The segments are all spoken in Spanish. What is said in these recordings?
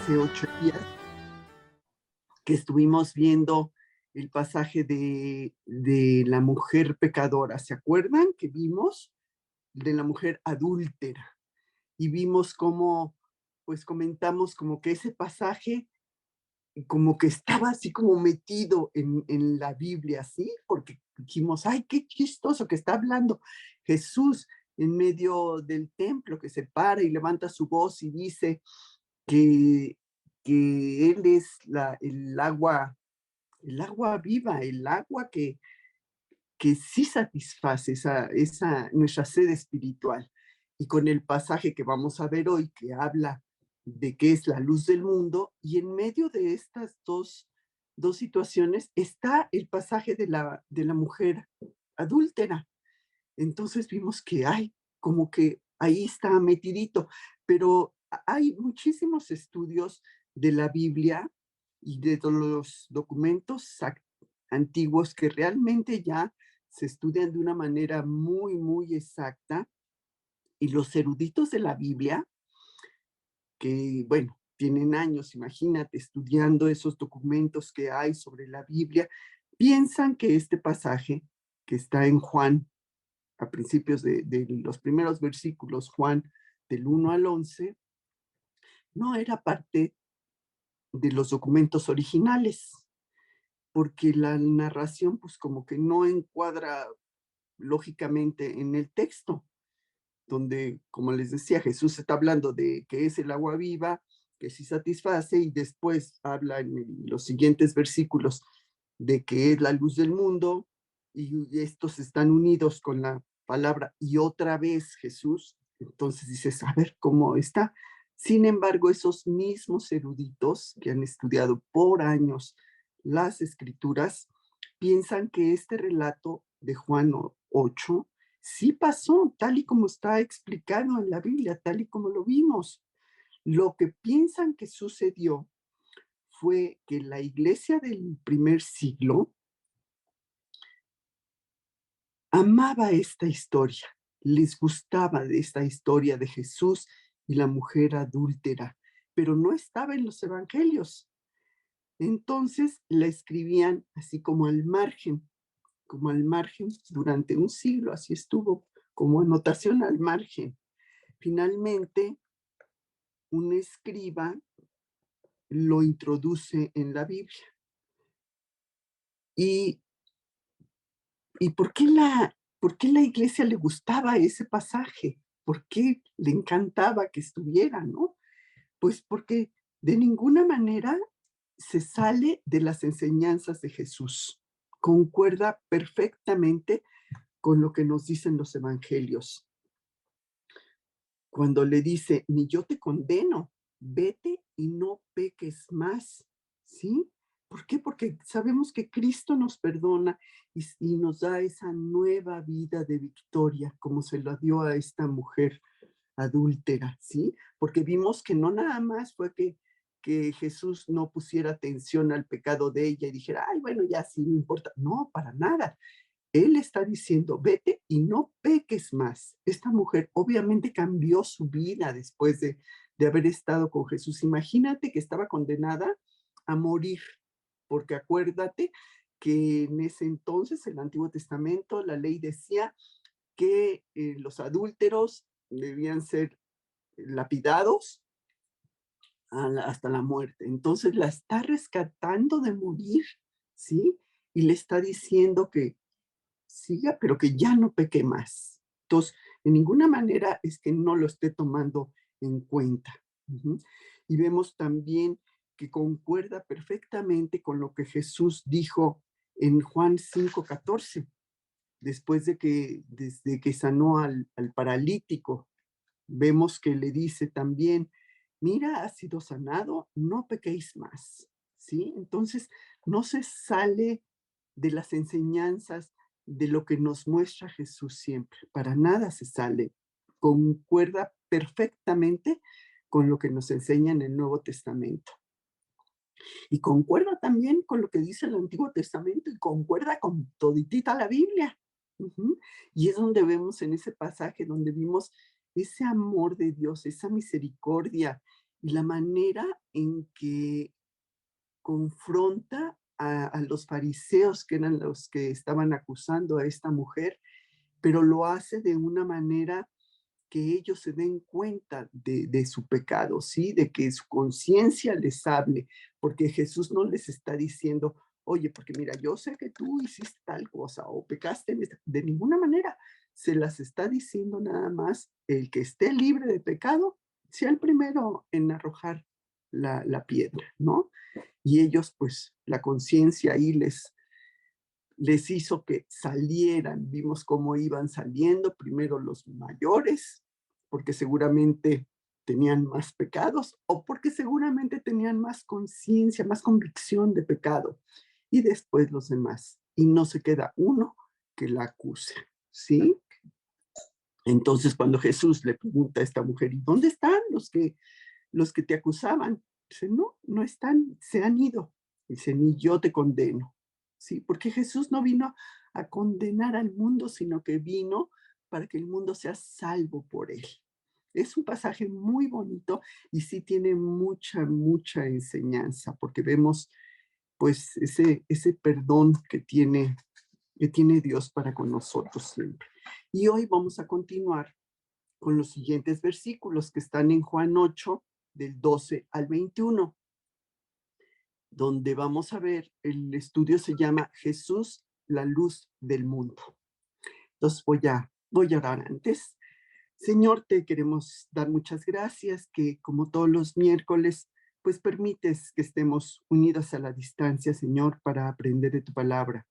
hace 8 días que estuvimos viendo el pasaje de la mujer pecadora. ¿Se acuerdan que vimos de la mujer adúltera? Y vimos cómo, pues comentamos como que ese pasaje como que estaba así como metido en la Biblia, ¿sí? Porque dijimos, ay, qué chistoso que está hablando Jesús en medio del templo, que se para y levanta su voz y dice que, que Él es el agua viva, el agua que sí satisface nuestra sed espiritual. Y con el pasaje que vamos a ver hoy, que habla de que es la luz del mundo, y en medio de estas dos situaciones está el pasaje de la mujer adúltera. Entonces vimos que hay, como que ahí está metidito, pero hay muchísimos estudios de la Biblia y de todos los documentos antiguos que realmente ya se estudian de una manera muy, muy exacta, y los eruditos de la Biblia, que bueno, tienen años, imagínate, estudiando esos documentos que hay sobre la Biblia, piensan que este pasaje que está en Juan, a principios de los primeros versículos, Juan del 1 al 11, no era parte de los documentos originales, porque la narración pues como que no encuadra lógicamente en el texto, donde, como les decía, Jesús está hablando de que es el agua viva, que sí satisface, y después habla en los siguientes versículos de que es la luz del mundo, y estos están unidos con la palabra y otra vez Jesús. Entonces dices, a ver cómo está. Sin embargo, esos mismos eruditos que han estudiado por años las escrituras piensan que este relato de Juan 8 sí pasó, tal y como está explicado en la Biblia, tal y como lo vimos. Lo que piensan que sucedió fue que la iglesia del primer siglo amaba esta historia, les gustaba de esta historia de Jesús y la mujer adúltera, pero no estaba en los evangelios. Entonces la escribían así como al margen durante un siglo, así estuvo, como anotación al margen. Finalmente, un escriba lo introduce en la Biblia. ¿Y, y por qué la iglesia le gustaba ese pasaje? ¿Por qué le encantaba que estuviera, no? Pues porque de ninguna manera se sale de las enseñanzas de Jesús. Concuerda perfectamente con lo que nos dicen los evangelios. Cuando le dice, ni yo te condeno, vete y no peques más, ¿sí? ¿Por qué? Porque sabemos que Cristo nos perdona y nos da esa nueva vida de victoria, como se la dio a esta mujer adúltera, ¿sí? Porque vimos que no nada más fue que Jesús no pusiera atención al pecado de ella y dijera, ay, bueno, ya sí, no importa. No, para nada. Él está diciendo, vete y no peques más. Esta mujer obviamente cambió su vida después de haber estado con Jesús. Imagínate que estaba condenada a morir, porque acuérdate que en ese entonces, el Antiguo Testamento, la ley decía que los adúlteros debían ser lapidados hasta la muerte. Entonces la está rescatando de morir, ¿sí? Y le está diciendo que siga, pero que ya no peque más. Entonces, de ninguna manera es que no lo esté tomando en cuenta. Uh-huh. Y vemos también que concuerda perfectamente con lo que Jesús dijo en Juan 5:14, desde que sanó al paralítico. Vemos que le dice también, mira, has sido sanado, no pequéis más, ¿sí? Entonces, no se sale de las enseñanzas de lo que nos muestra Jesús siempre, para nada se sale, concuerda perfectamente con lo que nos enseña en el Nuevo Testamento. Y concuerda también con lo que dice el Antiguo Testamento y concuerda con toditita la Biblia. Uh-huh. Y es donde vemos en ese pasaje, donde vimos ese amor de Dios, esa misericordia y la manera en que confronta a los fariseos, que eran los que estaban acusando a esta mujer, pero lo hace de una manera que ellos se den cuenta de su pecado, ¿sí? De que su conciencia les hable, porque Jesús no les está diciendo, oye, porque mira, yo sé que tú hiciste tal cosa o pecaste en esta. De ninguna manera se las está diciendo nada más el que esté libre de pecado, sea el primero en arrojar la piedra, ¿no? Y ellos, pues, la conciencia ahí les hizo que salieran. Vimos cómo iban saliendo, primero los mayores, porque seguramente tenían más pecados o porque seguramente tenían más conciencia, más convicción de pecado, y después los demás. Y no se queda uno que la acuse, ¿sí? Entonces, cuando Jesús le pregunta a esta mujer, ¿y dónde están los que te acusaban? Dice, no, no están, se han ido. Dice, ni yo te condeno. Sí, porque Jesús no vino a condenar al mundo, sino que vino para que el mundo sea salvo por él. Es un pasaje muy bonito y sí tiene mucha, mucha enseñanza, porque vemos pues ese perdón que tiene Dios para con nosotros siempre. Y hoy vamos a continuar con los siguientes versículos que están en Juan 8, del 12 al 21, donde vamos a ver, el estudio se llama Jesús, la luz del mundo. Entonces voy a orar antes. Señor, te queremos dar muchas gracias que como todos los miércoles, pues permites que estemos unidos a la distancia, Señor, para aprender de tu palabra.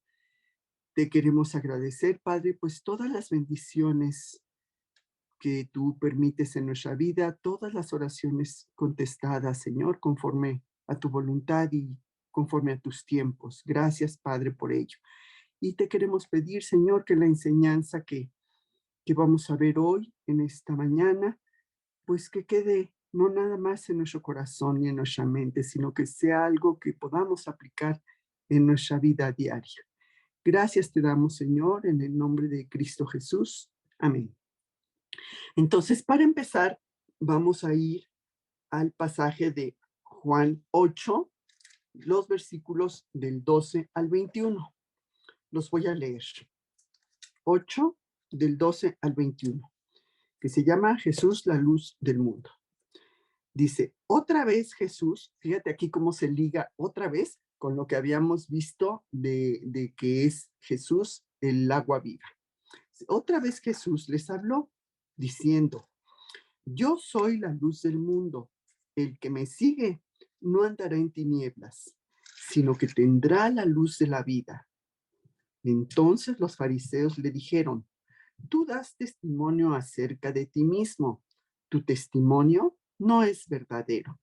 Te queremos agradecer, Padre, pues todas las bendiciones que tú permites en nuestra vida, todas las oraciones contestadas, Señor, conforme a tu voluntad y conforme a tus tiempos. Gracias, Padre, por ello. Y te queremos pedir, Señor, que la enseñanza que vamos a ver hoy, en esta mañana, pues que quede no nada más en nuestro corazón y en nuestra mente, sino que sea algo que podamos aplicar en nuestra vida diaria. Gracias te damos, Señor, en el nombre de Cristo Jesús. Amén. Entonces, para empezar, vamos a ir al pasaje de Juan 8, los versículos del 12 al 21. Los voy a leer. 8, del 12 al 21, que se llama Jesús, la luz del mundo. Dice, otra vez Jesús, fíjate aquí cómo se liga otra vez con lo que habíamos visto de que es Jesús el agua viva. Otra vez Jesús les habló diciendo, yo soy la luz del mundo. El que me sigue no andará en tinieblas, sino que tendrá la luz de la vida. Entonces los fariseos le dijeron, tú das testimonio acerca de ti mismo. Tu testimonio no es verdadero.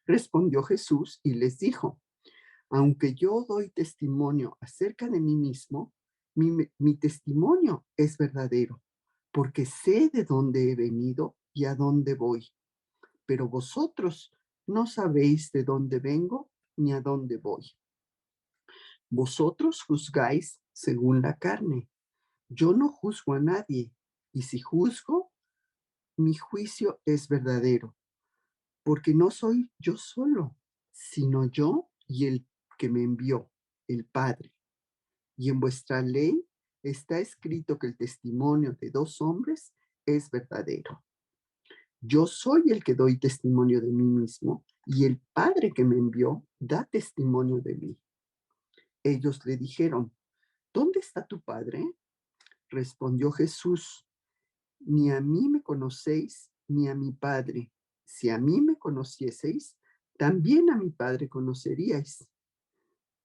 Respondió Jesús y les dijo, aunque yo doy testimonio acerca de mí mismo, mi testimonio es verdadero, porque sé de dónde he venido y a dónde voy. Pero vosotros no sabéis de dónde vengo ni a dónde voy. Vosotros juzgáis según la carne. Yo no juzgo a nadie, y si juzgo, mi juicio es verdadero, porque no soy yo solo, sino yo y el que me envió, el Padre. Y en vuestra ley está escrito que el testimonio de dos hombres es verdadero. Yo soy el que doy testimonio de mí mismo, y el Padre que me envió da testimonio de mí. Ellos le dijeron, ¿dónde está tu Padre? Respondió Jesús, ni a mí me conocéis, ni a mi Padre. Si a mí me conocieseis, también a mi Padre conoceríais.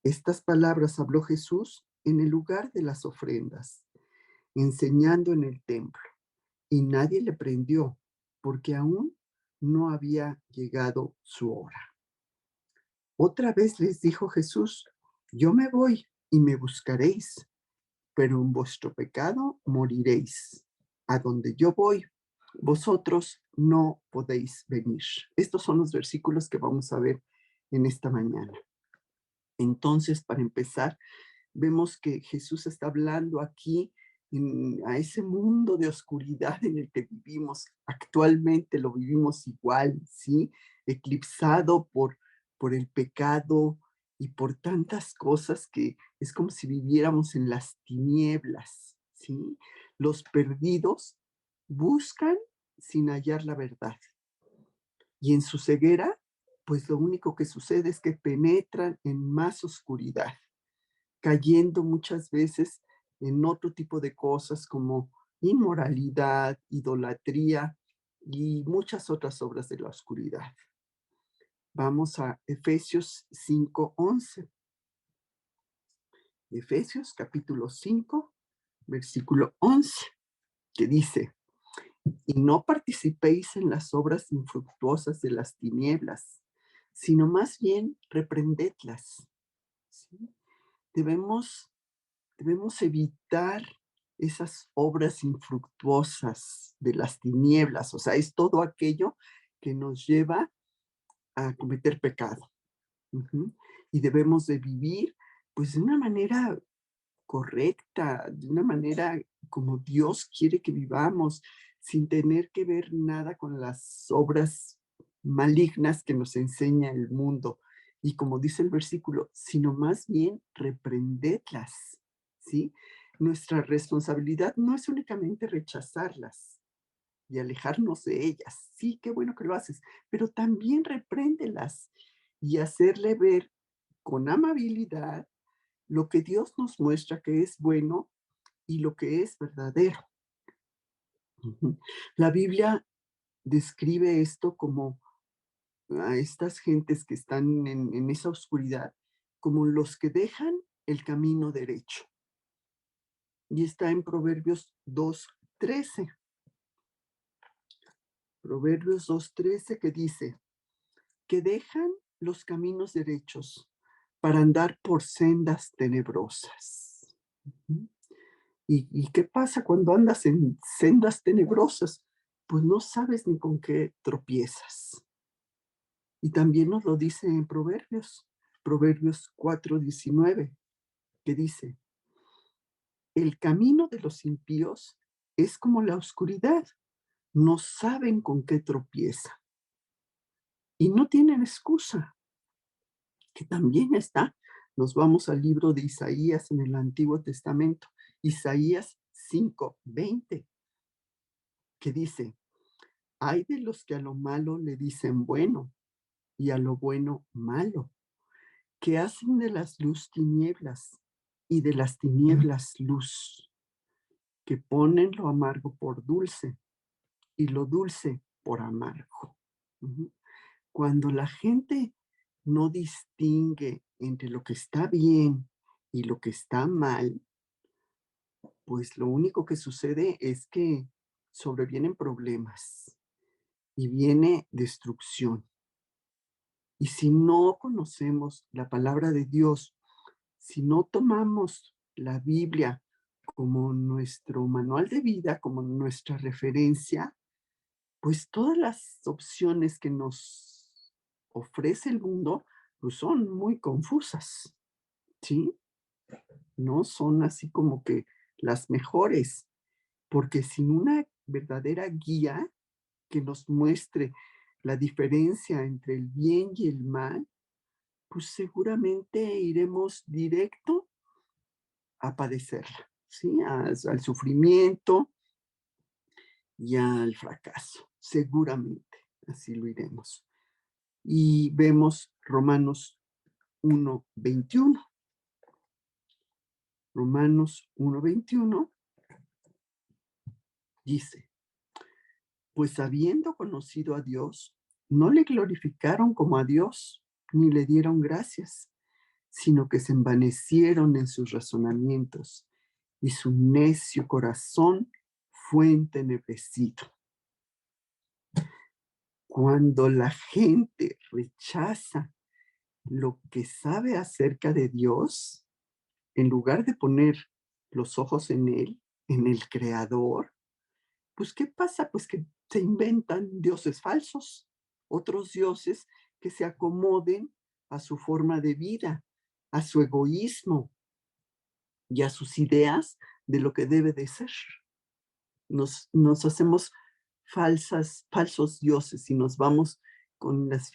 Estas palabras habló Jesús en el lugar de las ofrendas, enseñando en el templo, y nadie le prendió, porque aún no había llegado su hora. Otra vez les dijo Jesús, yo me voy y me buscaréis, pero en vuestro pecado moriréis. A donde yo voy, vosotros no podéis venir. Estos son los versículos que vamos a ver en esta mañana. Entonces, para empezar, vemos que Jesús está hablando aquí a ese mundo de oscuridad en el que vivimos. Actualmente lo vivimos igual, ¿sí? eclipsado por el pecado y por tantas cosas que es como si viviéramos en las tinieblas, ¿sí? Los perdidos buscan sin hallar la verdad. Y en su ceguera, pues lo único que sucede es que penetran en más oscuridad, cayendo muchas veces en otro tipo de cosas como inmoralidad, idolatría y muchas otras obras de la oscuridad. Vamos a Efesios 5:11. Efesios capítulo 5, versículo 11, que dice, y no participéis en las obras infructuosas de las tinieblas, sino más bien reprendedlas. ¿Sí? Debemos, debemos evitar esas obras infructuosas de las tinieblas, o sea, es todo aquello que nos lleva a cometer pecado. Ujú. Y debemos de vivir pues de una manera correcta, de una manera como Dios quiere que vivamos, sin tener que ver nada con las obras malignas que nos enseña el mundo. Y como dice el versículo, sino más bien reprendedlas, ¿sí? Nuestra responsabilidad no es únicamente rechazarlas y alejarnos de ellas. Sí, qué bueno que lo haces, pero también repréndelas y hacerle ver con amabilidad lo que Dios nos muestra que es bueno y lo que es verdadero. Ujú. La Biblia describe esto como a estas gentes que están en esa oscuridad, como los que dejan el camino derecho. Y está en Proverbios 2:13. Proverbios 2:13 que dice, que dejan los caminos derechos para andar por sendas tenebrosas. Ujú. ¿Y qué pasa cuando andas en sendas tenebrosas? Pues no sabes ni con qué tropiezas. Y también nos lo dice en Proverbios, Proverbios 4:19, que dice, el camino de los impíos es como la oscuridad, no saben con qué tropieza y no tienen excusa, que también está. Nos vamos al libro de Isaías en el Antiguo Testamento, Isaías 5:20, que dice, hay de los que a lo malo le dicen bueno y a lo bueno malo, que hacen de las luz tinieblas y de las tinieblas luz, que ponen lo amargo por dulce y lo dulce por amargo. Ujú. Cuando la gente no distingue entre lo que está bien y lo que está mal, pues lo único que sucede es que sobrevienen problemas y viene destrucción. Y si no conocemos la palabra de Dios, si no tomamos la Biblia como nuestro manual de vida, como nuestra referencia, pues todas las opciones que nos ofrece el mundo, pues son muy confusas, ¿sí? No son así como que las mejores, porque sin una verdadera guía que nos muestre la diferencia entre el bien y el mal, pues seguramente iremos directo a padecerla, ¿sí? Al sufrimiento y al fracaso, seguramente, así lo iremos. Y vemos Romanos 1:21. Romanos 1:21 dice, pues habiendo conocido a Dios, no le glorificaron como a Dios, ni le dieron gracias, sino que se envanecieron en sus razonamientos, y su necio corazón fue entenebrecido. Cuando la gente rechaza lo que sabe acerca de Dios, en lugar de poner los ojos en Él, en el Creador, pues ¿qué pasa? Pues que se inventan dioses falsos, otros dioses que se acomoden a su forma de vida, a su egoísmo y a sus ideas de lo que debe de ser. Nos hacemos falsos dioses y nos vamos con las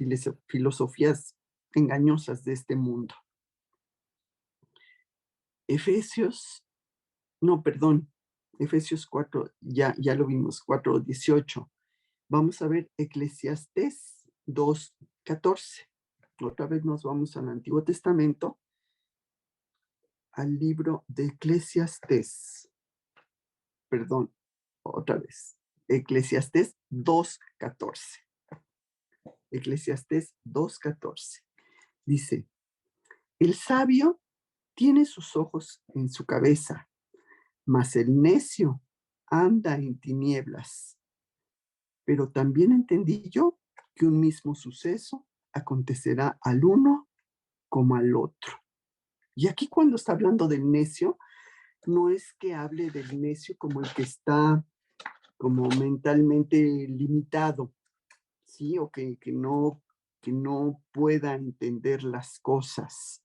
filosofías engañosas de este mundo. Efesios 4, ya lo vimos, 4:18. Vamos a ver Eclesiastés 2:14. Otra vez nos vamos al Antiguo Testamento, al libro de Eclesiastés. Perdón, otra vez. Eclesiastés 2:14. Eclesiastés 2:14. Dice, el sabio tiene sus ojos en su cabeza, mas el necio anda en tinieblas. Pero también entendí yo que un mismo suceso acontecerá al uno como al otro. Y aquí cuando está hablando del necio, no es que hable del necio como el que está como mentalmente limitado, ¿sí? O que no pueda entender las cosas,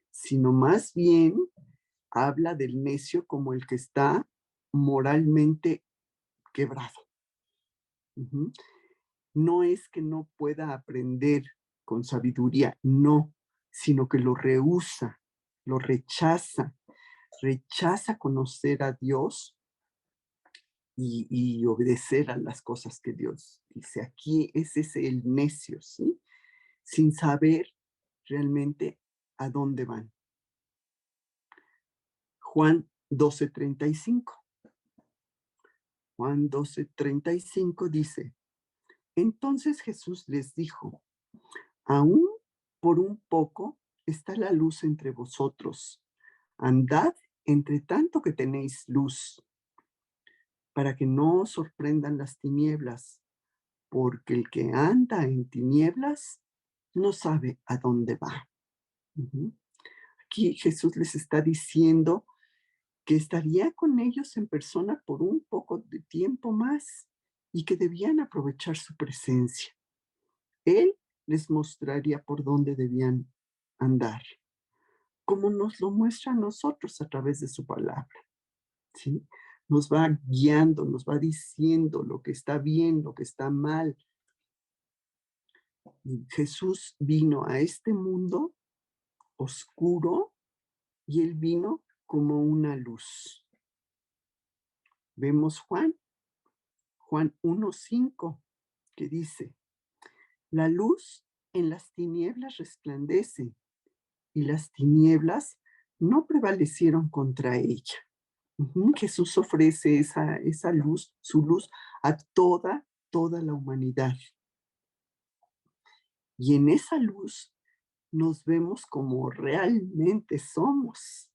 sino más bien habla del necio como el que está moralmente quebrado. Ujú. No es que no pueda aprender con sabiduría, no, sino que lo rehúsa, lo rechaza conocer a Dios y obedecer a las cosas que Dios dice. Aquí ese es el necio, ¿sí? Sin saber realmente a dónde van. Juan 12:35. Juan 12:35 dice, entonces Jesús les dijo, aún por un poco está la luz entre vosotros. Andad entre tanto que tenéis luz, para que no os sorprendan las tinieblas, porque el que anda en tinieblas no sabe a dónde va. Ujú. Aquí Jesús les está diciendo que estaría con ellos en persona por un poco de tiempo más y que debían aprovechar su presencia. Él les mostraría por dónde debían andar, como nos lo muestra a nosotros a través de su palabra, ¿sí? Nos va guiando, nos va diciendo lo que está bien, lo que está mal. Y Jesús vino a este mundo oscuro y él vino como una luz. Vemos Juan 1:5, que dice, la luz en las tinieblas resplandece y las tinieblas no prevalecieron contra ella. Jesús ofrece esa luz, su luz, a toda la humanidad. Y en esa luz nos vemos como realmente somos.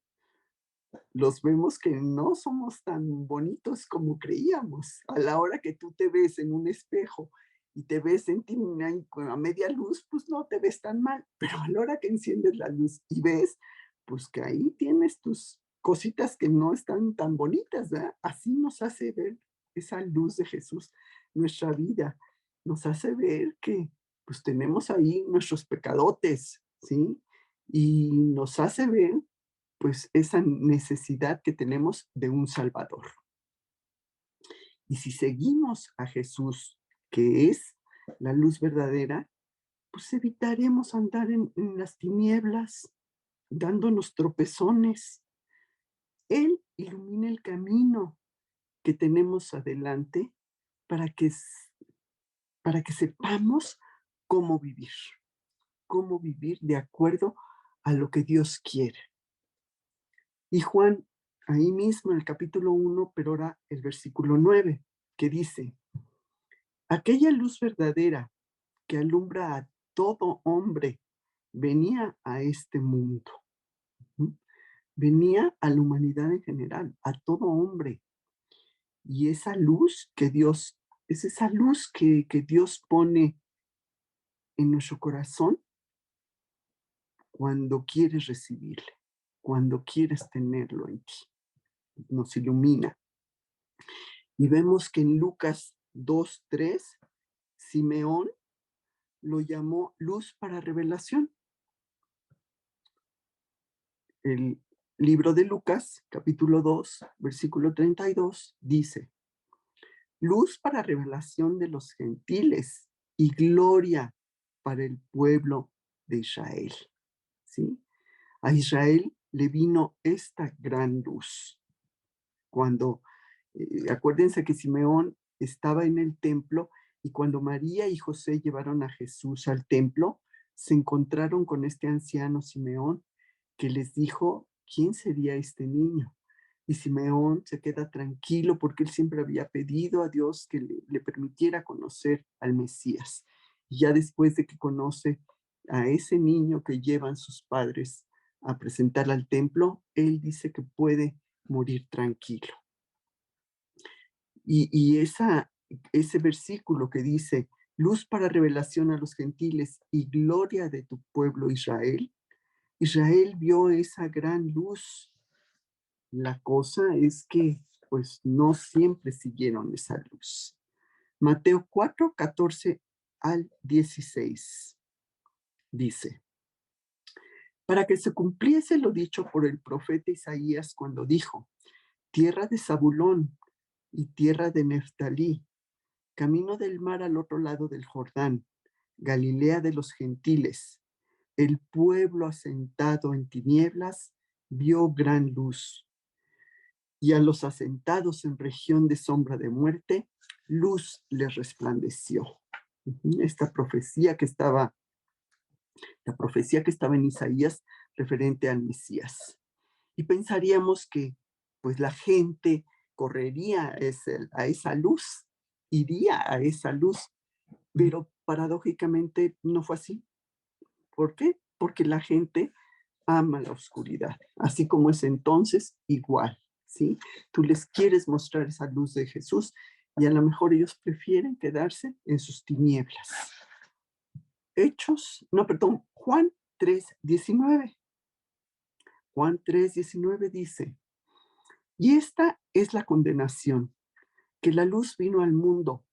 Los vemos que no somos tan bonitos como creíamos. A la hora que tú te ves en un espejo y te ves en ti a media luz, pues no te ves tan mal. Pero a la hora que enciendes la luz y ves, pues que ahí tienes tus cositas que no están tan bonitas, ¿verdad? Así nos hace ver esa luz de Jesús, nuestra vida. Nos hace ver que pues tenemos ahí nuestros pecadotes, ¿sí? Y nos hace ver pues esa necesidad que tenemos de un Salvador. Y si seguimos a Jesús, que es la luz verdadera, pues evitaremos andar en las tinieblas, dándonos tropezones. Él ilumina el camino que tenemos adelante para que, para que sepamos cómo vivir de acuerdo a lo que Dios quiere. Y Juan, ahí mismo en el capítulo 1, pero ahora el versículo 9, que dice, aquella luz verdadera que alumbra a todo hombre venía a este mundo. ¿Mm? Venía a la humanidad en general, a todo hombre. Y esa luz que Dios, es esa luz que Dios pone en nuestro corazón cuando quieres recibirle, cuando quieres tenerlo en ti. Nos ilumina. Y vemos que en Lucas 2:3, Simeón lo llamó luz para revelación. El libro de Lucas, capítulo 2, versículo 32, dice, luz para revelación de los gentiles y gloria para el pueblo de Israel, ¿sí? A Israel le vino esta gran luz. Cuando, acuérdense que Simeón estaba en el templo y cuando María y José llevaron a Jesús al templo, se encontraron con este anciano Simeón que les dijo, ¿quién sería este niño? Y Simeón se queda tranquilo porque él siempre había pedido a Dios que le permitiera conocer al Mesías. Y ya después de que conoce a ese niño que llevan sus padres a presentar al templo, él dice que puede morir tranquilo. Y ese versículo que dice, luz para revelación a los gentiles y gloria de tu pueblo Israel, Israel vio esa gran luz. La cosa es que, pues, no siempre siguieron esa luz. Mateo 4, 14 al 16 dice, para que se cumpliese lo dicho por el profeta Isaías cuando dijo, tierra de Zabulón y tierra de Neftalí, camino del mar al otro lado del Jordán, Galilea de los gentiles, el pueblo asentado en tinieblas vio gran luz, y a los asentados en región de sombra de muerte, luz les resplandeció. Esta profecía que estaba, la profecía que estaba en Isaías referente al Mesías. Y pensaríamos que pues la gente correría a esa luz, iría a esa luz, pero paradójicamente no fue así. ¿Por qué? Porque la gente ama la oscuridad, así como es entonces igual, ¿sí? Tú les quieres mostrar esa luz de Jesús y a lo mejor ellos prefieren quedarse en sus tinieblas. Juan 3:19. Juan 3:19 dice, y esta es la condenación, que la luz vino al mundo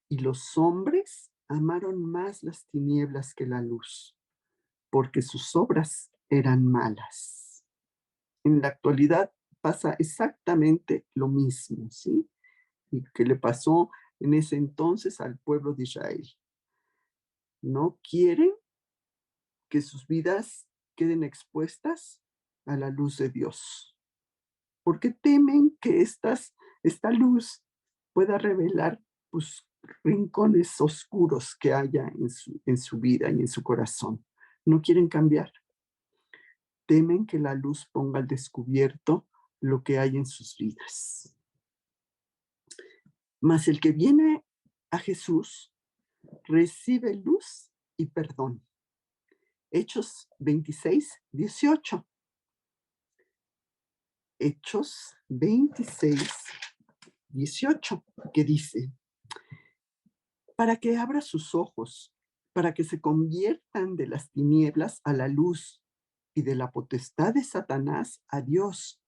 y los hombres amaron más las tinieblas que la luz, porque sus obras eran malas. En la actualidad pasa exactamente lo mismo, ¿sí? Y que le pasó en ese entonces al pueblo de Israel. No quieren que sus vidas queden expuestas a la luz de Dios, porque temen que esta luz pueda revelar pues, rincones oscuros que haya en su vida y en su corazón. No quieren cambiar. Temen que la luz ponga al descubierto lo que hay en sus vidas. Mas el que viene a Jesús recibe luz y perdón. Hechos 26:18. Hechos 26:18, que dice, para que abra sus ojos, para que se conviertan de las tinieblas a la luz y de la potestad de Satanás a Dios,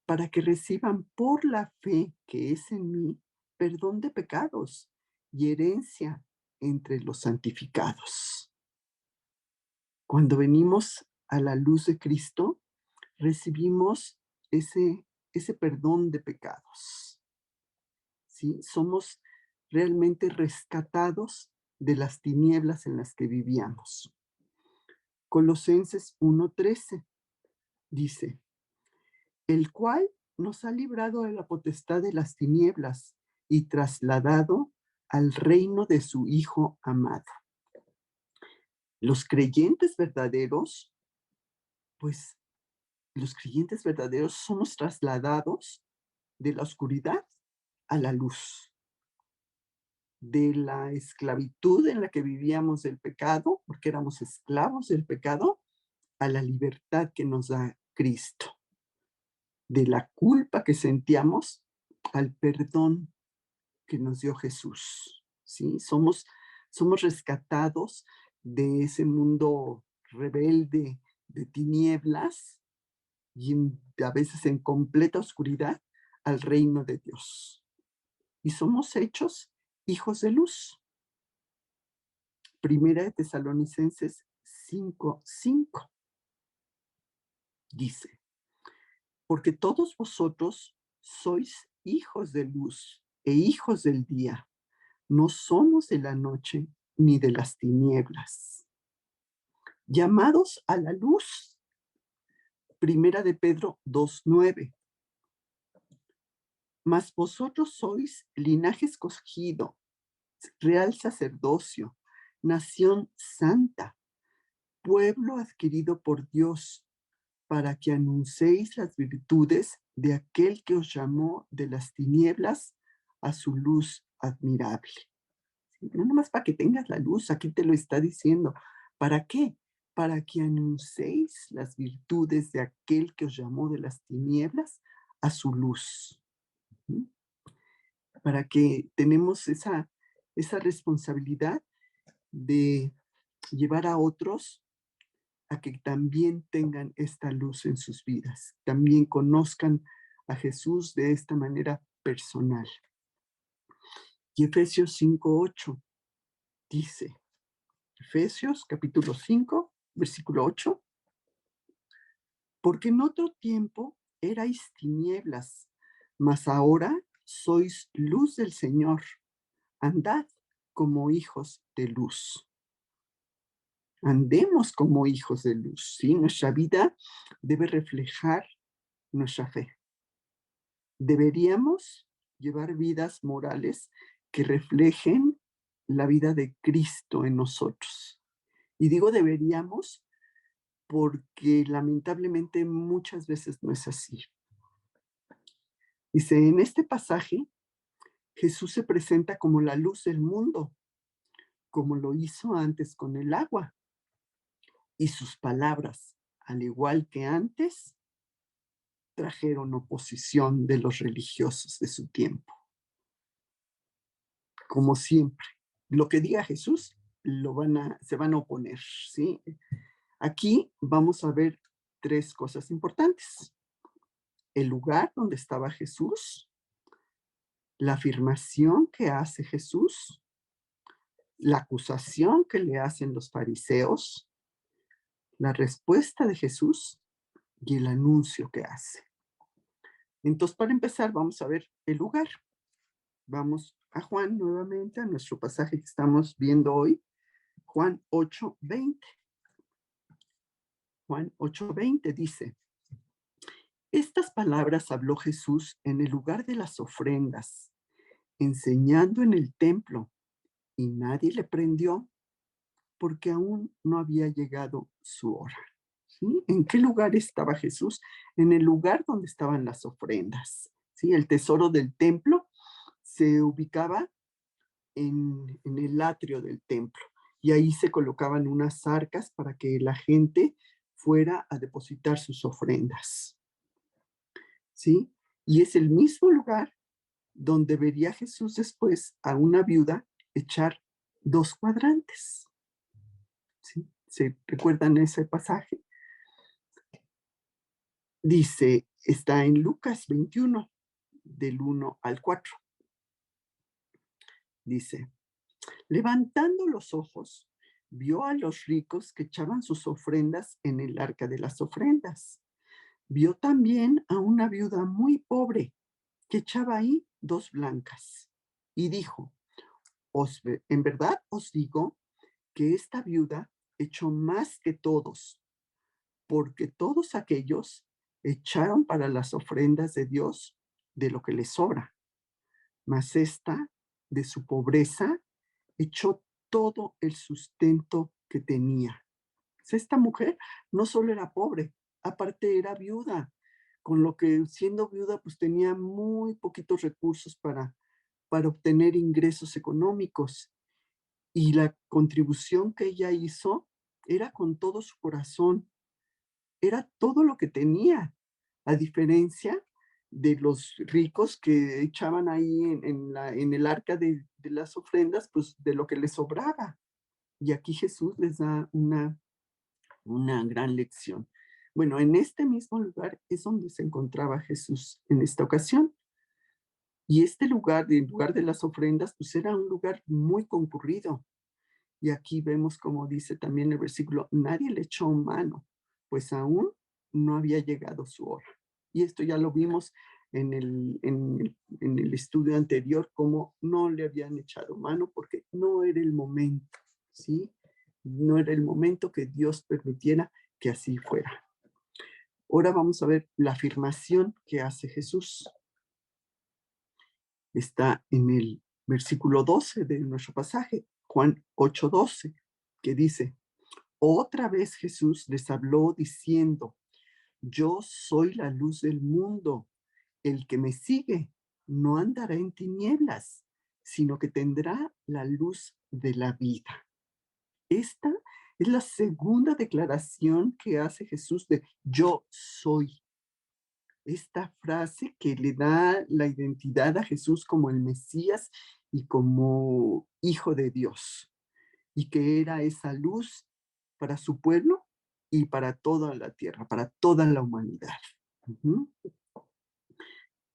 para que reciban por la fe que es en mí perdón de pecados y herencia entre los santificados. Cuando venimos a la luz de Cristo, recibimos ese perdón de pecados. ¿Sí? Somos realmente rescatados de las tinieblas en las que vivíamos. Colosenses 1:13 dice, el cual nos ha librado de la potestad de las tinieblas y trasladado al reino de su Hijo amado. Los creyentes verdaderos, pues los creyentes verdaderos somos trasladados de la oscuridad a la luz, de la esclavitud en la que vivíamos del pecado, porque éramos esclavos del pecado, a la libertad que nos da Cristo, de la culpa que sentíamos al perdón que nos dio Jesús, ¿sí? Somos rescatados de ese mundo rebelde de tinieblas y a veces en completa oscuridad al reino de Dios. Y somos hechos hijos de luz. Primera de Tesalonicenses 5:5 dice, porque todos vosotros sois hijos de luz e hijos del día. No somos de la noche ni de las tinieblas. Llamados a la luz. Primera de Pedro 2:9. Mas vosotros sois linaje escogido, real sacerdocio, nación santa, pueblo adquirido por Dios, para que anunciéis las virtudes de aquel que os llamó de las tinieblas a su luz admirable. No nomás para que tengas la luz, aquí te lo está diciendo. ¿Para qué? Para que anunciéis las virtudes de aquel que os llamó de las tinieblas a su luz. ¿Mm? Para que tenemos esa responsabilidad de llevar a otros a que también tengan esta luz en sus vidas, también conozcan a Jesús de esta manera personal. Y Efesios 5:8 dice, Efesios capítulo 5, versículo 8, porque en otro tiempo erais tinieblas, mas ahora sois luz del Señor. Andad como hijos de luz. Andemos como hijos de luz, ¿sí? Nuestra vida debe reflejar nuestra fe. Deberíamos llevar vidas morales que reflejen la vida de Cristo en nosotros. Y digo deberíamos porque lamentablemente muchas veces no es así. Dice, en este pasaje, Jesús se presenta como la luz del mundo, como lo hizo antes con el agua. Y sus palabras, al igual que antes, trajeron oposición de los religiosos de su tiempo. Como siempre, lo que diga Jesús, se van a oponer, ¿sí? Aquí vamos a ver tres cosas importantes. El lugar donde estaba Jesús, la afirmación que hace Jesús, la acusación que le hacen los fariseos, la respuesta de Jesús y el anuncio que hace. Entonces, para empezar, vamos a ver el lugar. Vamos a Juan nuevamente, a nuestro pasaje que estamos viendo hoy, Juan 8:20. Juan 8:20 dice, estas palabras habló Jesús en el lugar de las ofrendas, enseñando en el templo, y nadie le prendió porque aún no había llegado su hora. ¿Sí? ¿En qué lugar estaba Jesús? En el lugar donde estaban las ofrendas. ¿Sí? El tesoro del templo se ubicaba en el atrio del templo y ahí se colocaban unas arcas para que la gente fuera a depositar sus ofrendas. ¿Sí? Y es el mismo lugar donde vería Jesús después a una viuda echar 2 cuadrantes. ¿Sí? ¿Se recuerdan ese pasaje? Dice, está en Lucas 21, del 1 al 4. Dice, levantando los ojos, vio a los ricos que echaban sus ofrendas en el arca de las ofrendas. Vio también a una viuda muy pobre que echaba ahí 2 blancas. Y dijo, en verdad os digo que esta viuda echó más que todos, porque todos aquellos echaron para las ofrendas de Dios de lo que les sobra. Mas esta, de su pobreza, echó todo el sustento que tenía. Esta mujer no solo era pobre, aparte era viuda, con lo que siendo viuda pues tenía muy poquitos recursos para obtener ingresos económicos. Y la contribución que ella hizo era con todo su corazón, era todo lo que tenía, a diferencia de los ricos que echaban ahí en el arca de las ofrendas, pues de lo que les sobraba. Y aquí Jesús les da una gran lección. Bueno, en este mismo lugar es donde se encontraba Jesús en esta ocasión. Y este lugar, el lugar de las ofrendas, pues era un lugar muy concurrido. Y aquí vemos, como dice también el versículo, nadie le echó mano, pues aún no había llegado su hora. Y esto ya lo vimos en el estudio anterior cómo no le habían echado mano porque no era el momento, ¿sí? No era el momento que Dios permitiera que así fuera. Ahora vamos a ver la afirmación que hace Jesús. Está en el versículo 12 de nuestro pasaje, Juan 8:12, que dice, otra vez Jesús les habló diciendo, yo soy la luz del mundo. El que me sigue no andará en tinieblas, sino que tendrá la luz de la vida. Esta es la segunda declaración que hace Jesús de yo soy. Esta frase que le da la identidad a Jesús como el Mesías y como Hijo de Dios, y que era esa luz para su pueblo y para toda la tierra, para toda la humanidad. Ujú.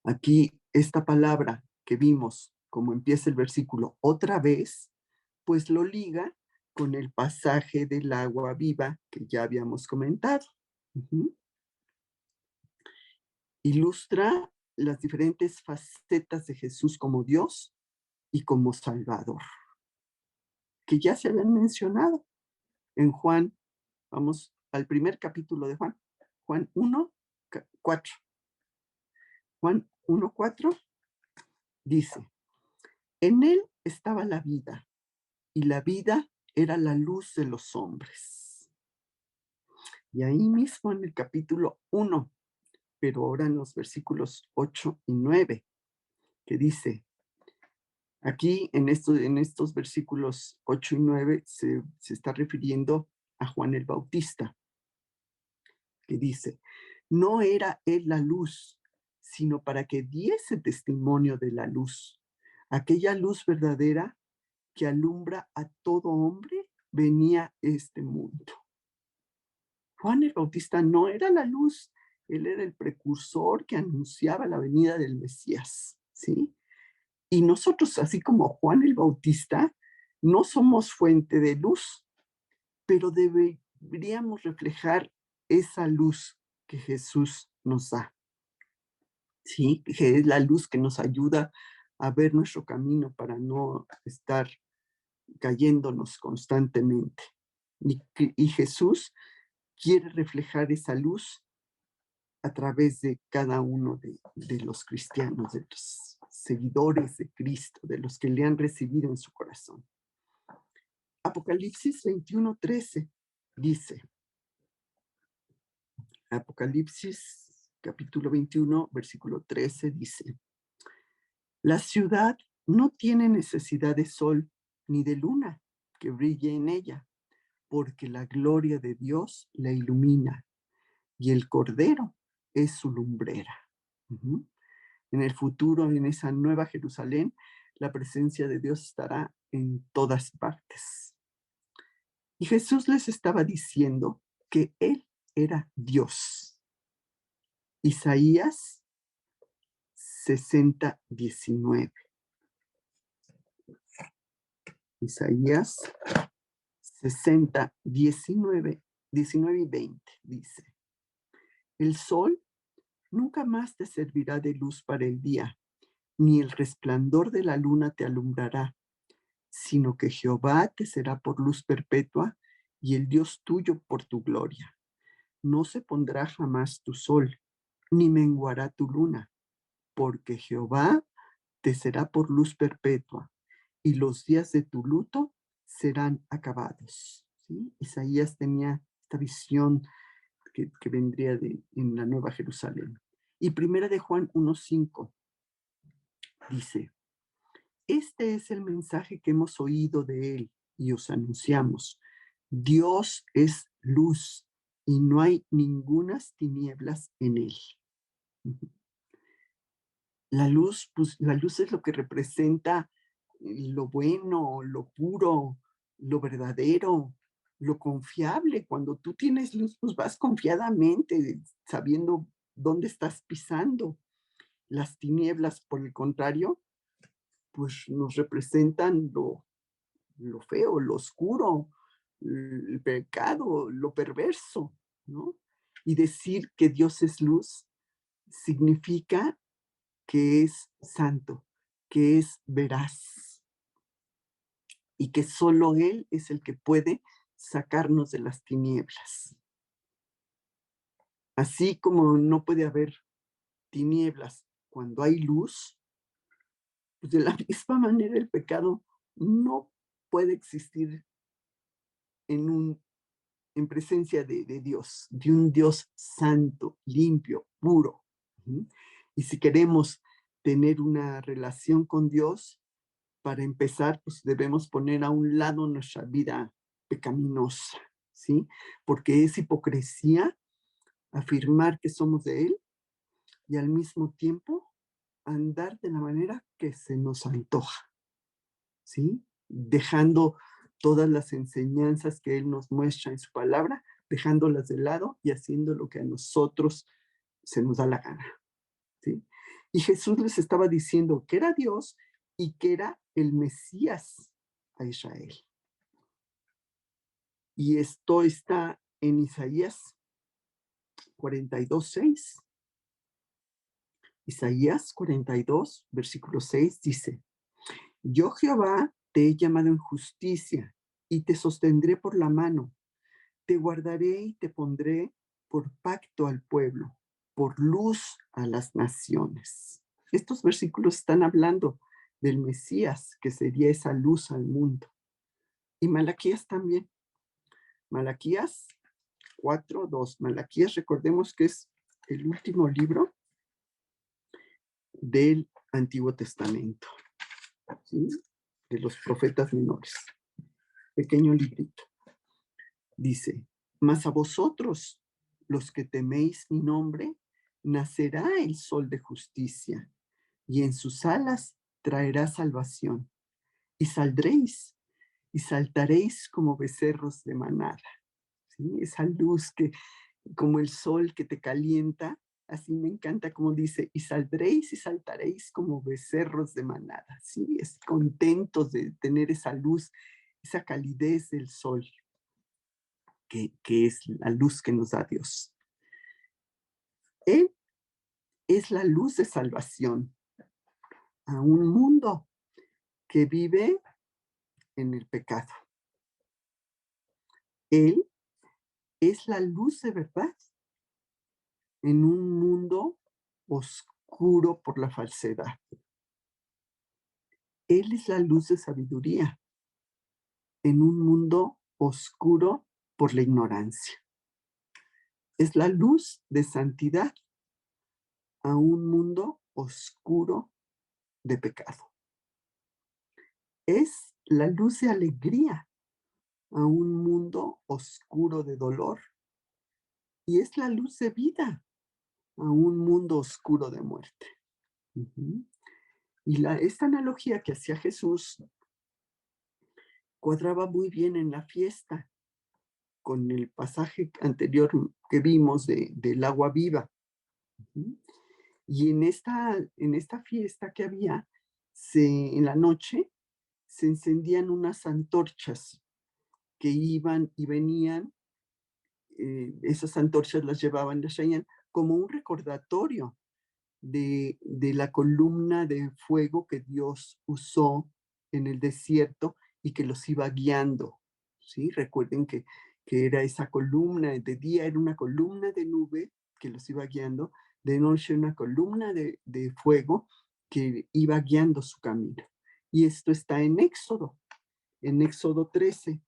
Aquí esta palabra que vimos, como empieza el versículo, otra vez, pues lo liga con el pasaje del agua viva que ya habíamos comentado. Ujú. Ilustra las diferentes facetas de Jesús como Dios y como Salvador, que ya se habían mencionado en Juan. Vamos al primer capítulo de Juan, Juan 1:4. Juan 1:4 dice, en él estaba la vida y la vida era la luz de los hombres. Y ahí mismo en el capítulo 1, pero ahora en los versículos 8 y 9, que dice, aquí en estos versículos 8 y 9 se está refiriendo a Juan el Bautista, que dice, no era él la luz, sino para que diese testimonio de la luz. Aquella luz verdadera que alumbra a todo hombre venía este mundo. Juan el Bautista no era la luz, él era el precursor que anunciaba la venida del Mesías, ¿sí? Y nosotros, así como Juan el Bautista, no somos fuente de luz, pero deberíamos reflejar esa luz que Jesús nos da, ¿sí? Que es la luz que nos ayuda a ver nuestro camino para no estar cayéndonos constantemente. Y Jesús quiere reflejar esa luz a través de cada uno de los cristianos, de los seguidores de Cristo, de los que le han recibido en su corazón. Apocalipsis 21:13 dice, Apocalipsis capítulo 21, versículo 13 dice, la ciudad no tiene necesidad de sol ni de luna que brille en ella, porque la gloria de Dios la ilumina y el Cordero es su lumbrera. Uh-huh. En el futuro, en esa nueva Jerusalén, la presencia de Dios estará en todas partes. Y Jesús les estaba diciendo que Él era Dios. Isaías 60:19. Isaías 60:19, 19 y 20 dice, el sol nunca más te servirá de luz para el día, ni el resplandor de la luna te alumbrará, sino que Jehová te será por luz perpetua y el Dios tuyo por tu gloria. No se pondrá jamás tu sol, ni menguará tu luna, porque Jehová te será por luz perpetua y los días de tu luto serán acabados. ¿Sí? Isaías tenía esta visión que vendría en la Nueva Jerusalén. Y primera de Juan 1:5 dice, este es el mensaje que hemos oído de él y os anunciamos. Dios es luz y no hay ningunas tinieblas en él. Pues la luz es lo que representa lo bueno, lo puro, lo verdadero, lo confiable. Cuando tú tienes luz, pues vas confiadamente, sabiendo dónde estás pisando. Las tinieblas, por el contrario, pues nos representan lo feo, lo oscuro, el pecado, lo perverso, ¿no? Y decir que Dios es luz significa que es santo, que es veraz y que solo Él es el que puede sacarnos de las tinieblas. Así como no puede haber tinieblas cuando hay luz, pues de la misma manera el pecado no puede existir en, en presencia de Dios, de un Dios santo, limpio, puro. ¿Sí? Y si queremos tener una relación con Dios, para empezar, pues debemos poner a un lado nuestra vida pecaminosa, ¿sí? Porque es hipocresía afirmar que somos de Él y al mismo tiempo andar de la manera que se nos antoja, ¿sí? Dejando todas las enseñanzas que Él nos muestra en su palabra, dejándolas de lado y haciendo lo que a nosotros se nos da la gana, ¿sí? Y Jesús les estaba diciendo que era Dios y que era el Mesías a Israel. Y esto está en Isaías 42:6. Isaías 42, versículo 6 dice: Yo Jehová te he llamado en justicia y te sostendré por la mano, te guardaré y te pondré por pacto al pueblo, por luz a las naciones. Estos versículos están hablando del Mesías, que sería esa luz al mundo. Y Malaquías también. Malaquías 4:2. Malaquías, recordemos que es el último libro del Antiguo Testamento, ¿sí? De los profetas menores. Pequeño librito. Dice: Mas a vosotros, los que teméis mi nombre, nacerá el sol de justicia, y en sus alas traerá salvación. Y saldréis y saltaréis como becerros de manada. ¿Sí? Esa luz que, como el sol que te calienta, así me encanta como dice: y saldréis y saltaréis como becerros de manada. ¿Sí? Es contentos de tener esa luz, esa calidez del sol, que es la luz que nos da Dios. Él es la luz de salvación a un mundo que vive en el pecado. Él es la luz de verdad en un mundo oscuro por la falsedad. Él es la luz de sabiduría en un mundo oscuro por la ignorancia. Es la luz de santidad a un mundo oscuro de pecado. Es la luz de alegría a un mundo oscuro de dolor. Y es la luz de vida a un mundo oscuro de muerte. Uh-huh. Y esta analogía que hacía Jesús cuadraba muy bien en la fiesta con el pasaje anterior que vimos del agua viva. Uh-huh. Y en esta fiesta que había, en la noche, se encendían unas antorchas que iban y venían. Esas antorchas las llevaban, las traían como un recordatorio de la columna de fuego que Dios usó en el desierto y que los iba guiando, ¿sí? Recuerden que era esa columna, de día era una columna de nube que los iba guiando, de noche una columna de fuego que iba guiando su camino. Y esto está en Éxodo 13.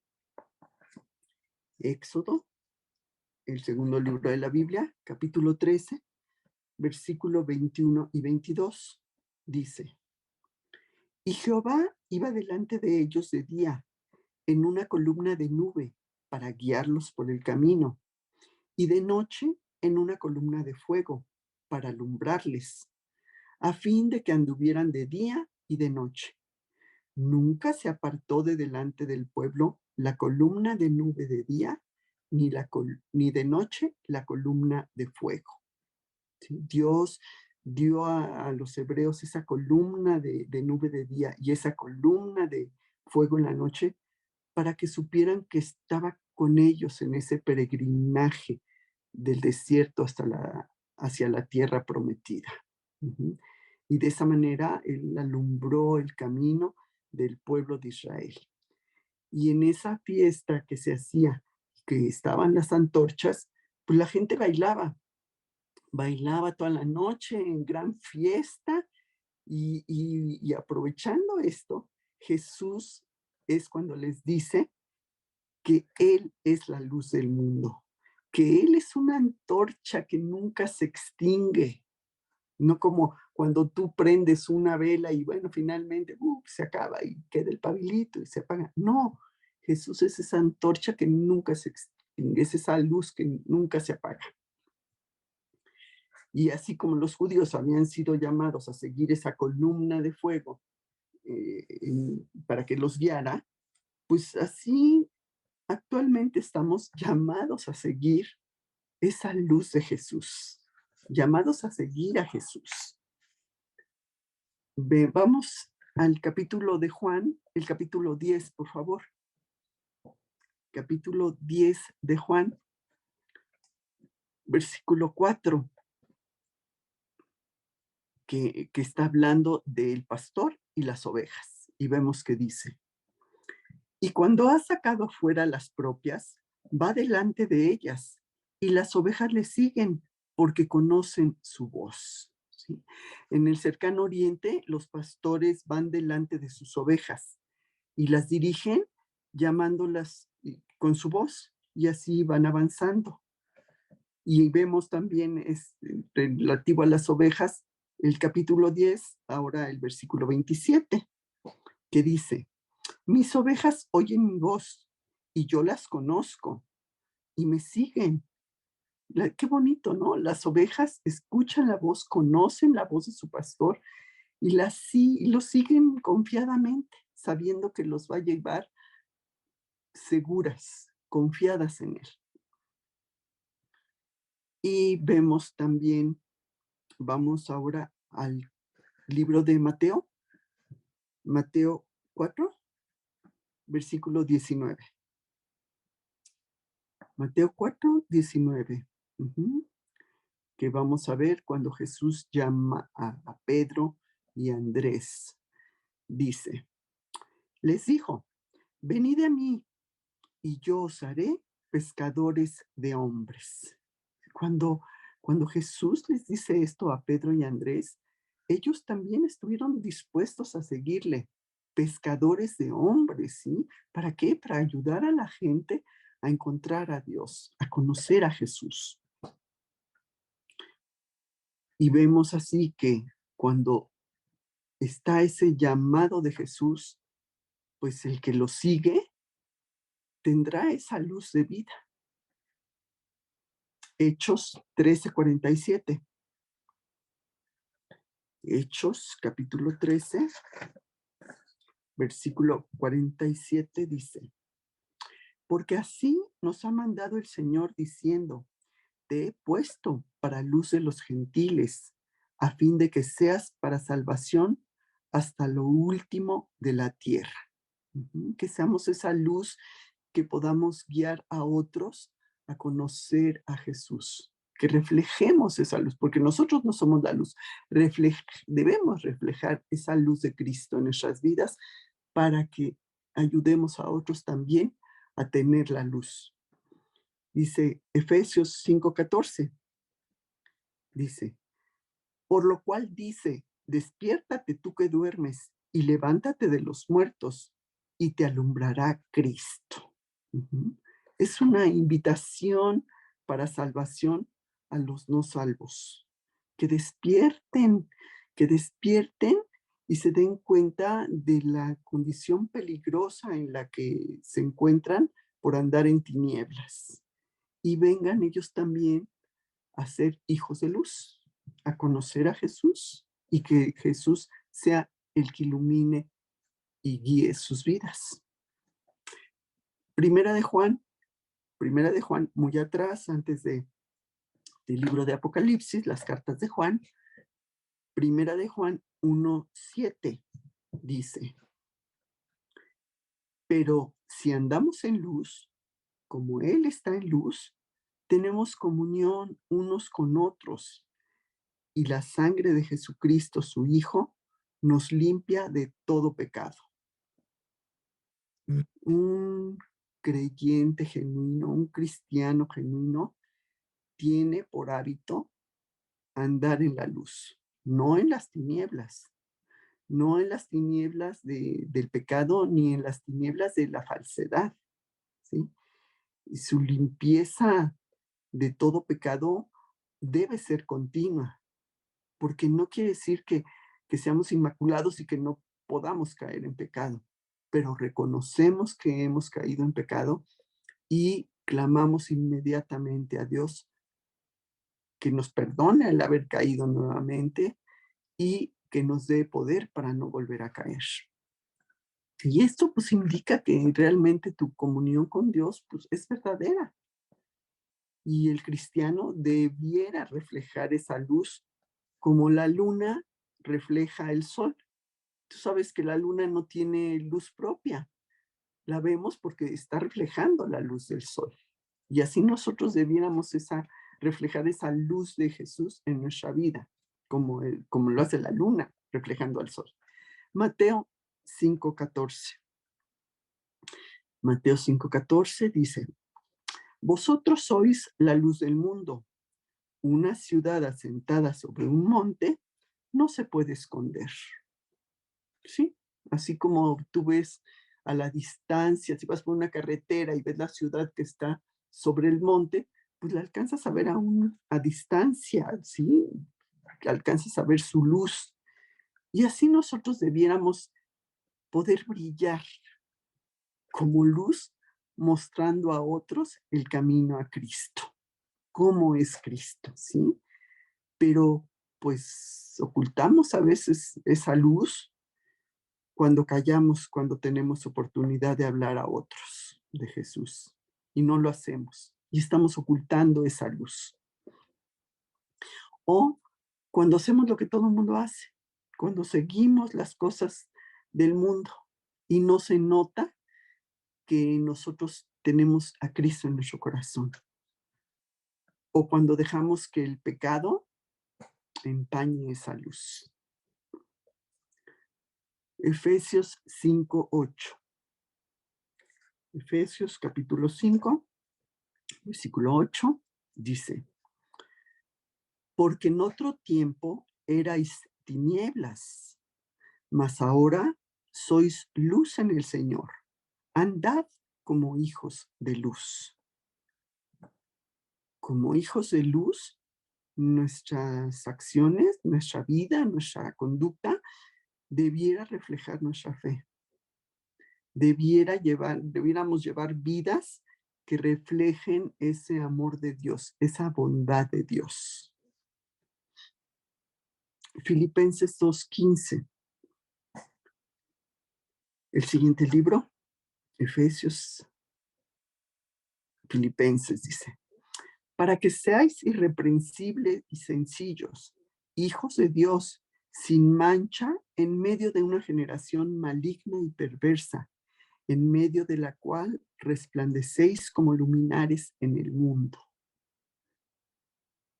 Éxodo, el segundo libro de la Biblia, capítulo 13, versículo 21 y 22, dice: Y Jehová iba delante de ellos de día en una columna de nube para guiarlos por el camino, y de noche en una columna de fuego para alumbrarles, a fin de que anduvieran de día y de noche. Nunca se apartó de delante del pueblo la columna de nube de día, ni de noche la columna de fuego. ¿Sí? Dios dio a los hebreos esa columna de nube de día y esa columna de fuego en la noche para que supieran que estaba con ellos en ese peregrinaje del desierto hacia la tierra prometida. Uh-huh. Y de esa manera Él alumbró el camino del pueblo de Israel. Y en esa fiesta que se hacía, que estaban las antorchas, pues la gente bailaba toda la noche en gran fiesta y aprovechando esto, Jesús es cuando les dice que Él es la luz del mundo, que Él es una antorcha que nunca se extingue, no como cuando tú prendes una vela y bueno, finalmente se acaba y queda el pabilito y se apaga. No, Jesús es esa antorcha que nunca se extingue, es esa luz que nunca se apaga. Y así como los judíos habían sido llamados a seguir esa columna de fuego para que los guiara, pues así actualmente estamos llamados a seguir esa luz de Jesús, llamados a seguir a Jesús. Vamos al capítulo de Juan, el capítulo 10, por favor. Capítulo 10 de Juan, versículo 4, que está hablando del pastor y las ovejas. Y vemos que dice, y cuando ha sacado fuera las propias, va delante de ellas, y las ovejas le siguen porque conocen su voz. ¿Sí? En el cercano oriente, los pastores van delante de sus ovejas y las dirigen llamándolas con su voz, y así van avanzando. Y vemos también, relativo a las ovejas, el capítulo 10, ahora el versículo 27, que dice, mis ovejas oyen mi voz y yo las conozco y me siguen. Qué bonito, ¿no? Las ovejas escuchan la voz, conocen la voz de su pastor y lo siguen confiadamente, sabiendo que los va a llevar seguras, confiadas en él. Y vemos también, vamos ahora al libro de Mateo, Mateo 4, versículo 19. Mateo 4, 19. Que vamos a ver cuando Jesús llama a Pedro y a Andrés. Dice, les dijo, venid a mí y yo os haré pescadores de hombres. Cuando, cuando Jesús les dice esto a Pedro y a Andrés, ellos también estuvieron dispuestos a seguirle, pescadores de hombres, ¿sí? ¿Para qué? Para ayudar a la gente a encontrar a Dios, a conocer a Jesús. Y vemos así que cuando está ese llamado de Jesús, pues el que lo sigue tendrá esa luz de vida. Hechos 13:47. Hechos capítulo 13, versículo 47 dice, porque así nos ha mandado el Señor diciendo, te he puesto para luz de los gentiles, a fin de que seas para salvación hasta lo último de la tierra. Que seamos esa luz que podamos guiar a otros a conocer a Jesús, que reflejemos esa luz, porque nosotros no somos la luz, debemos reflejar esa luz de Cristo en nuestras vidas para que ayudemos a otros también a tener la luz. Dice Efesios 5:14, dice, por lo cual dice, despiértate tú que duermes y levántate de los muertos y te alumbrará Cristo. Es una invitación para salvación a los no salvos. Que despierten y se den cuenta de la condición peligrosa en la que se encuentran por andar en tinieblas. Y vengan ellos también a ser hijos de luz, a conocer a Jesús y que Jesús sea el que ilumine y guíe sus vidas. Primera de Juan, muy atrás, antes del libro de Apocalipsis, las cartas de Juan, Primera de Juan 1:7 dice, pero si andamos en luz, como Él está en luz, tenemos comunión unos con otros, y la sangre de Jesucristo, su Hijo, nos limpia de todo pecado. Un creyente genuino, un cristiano genuino, tiene por hábito andar en la luz, no en las tinieblas, no en las tinieblas del pecado, ni en las tinieblas de la falsedad, ¿sí? Y su limpieza de todo pecado debe ser continua, porque no quiere decir que seamos inmaculados y que no podamos caer en pecado, pero reconocemos que hemos caído en pecado y clamamos inmediatamente a Dios que nos perdone el haber caído nuevamente y que nos dé poder para no volver a caer. Y esto pues indica que realmente tu comunión con Dios pues es verdadera. Y el cristiano debiera reflejar esa luz como la luna refleja el sol. Tú sabes que la luna no tiene luz propia. La vemos porque está reflejando la luz del sol. Y así nosotros debiéramos reflejar esa luz de Jesús en nuestra vida, como lo hace la luna reflejando al sol. Mateo 5:14. Mateo 5:14 dice, vosotros sois la luz del mundo. Una ciudad asentada sobre un monte no se puede esconder. ¿Sí? Así como tú ves a la distancia, si vas por una carretera y ves la ciudad que está sobre el monte, pues la alcanzas a ver a distancia, ¿sí? Alcanzas a ver su luz. Y así nosotros debiéramos poder brillar como luz, mostrando a otros el camino a Cristo. ¿Cómo es Cristo? ¿Sí? Pero pues ocultamos a veces esa luz cuando callamos, cuando tenemos oportunidad de hablar a otros de Jesús y no lo hacemos y estamos ocultando esa luz. O cuando hacemos lo que todo el mundo hace, cuando seguimos las cosas del mundo y no se nota que nosotros tenemos a Cristo en nuestro corazón. O cuando dejamos que el pecado empañe esa luz. Efesios 5:8. Efesios capítulo 5, versículo 8, dice, porque en otro tiempo erais tinieblas, mas ahora sois luz en el Señor. Andad como hijos de luz. Como hijos de luz, nuestras acciones, nuestra vida, nuestra conducta debiera reflejar nuestra fe. Debiéramos llevar vidas que reflejen ese amor de Dios, esa bondad de Dios. Filipenses 2:15. El siguiente libro, Efesios, Filipenses dice, para que seáis irreprensibles y sencillos, hijos de Dios, sin mancha, en medio de una generación maligna y perversa, en medio de la cual resplandecéis como luminares en el mundo.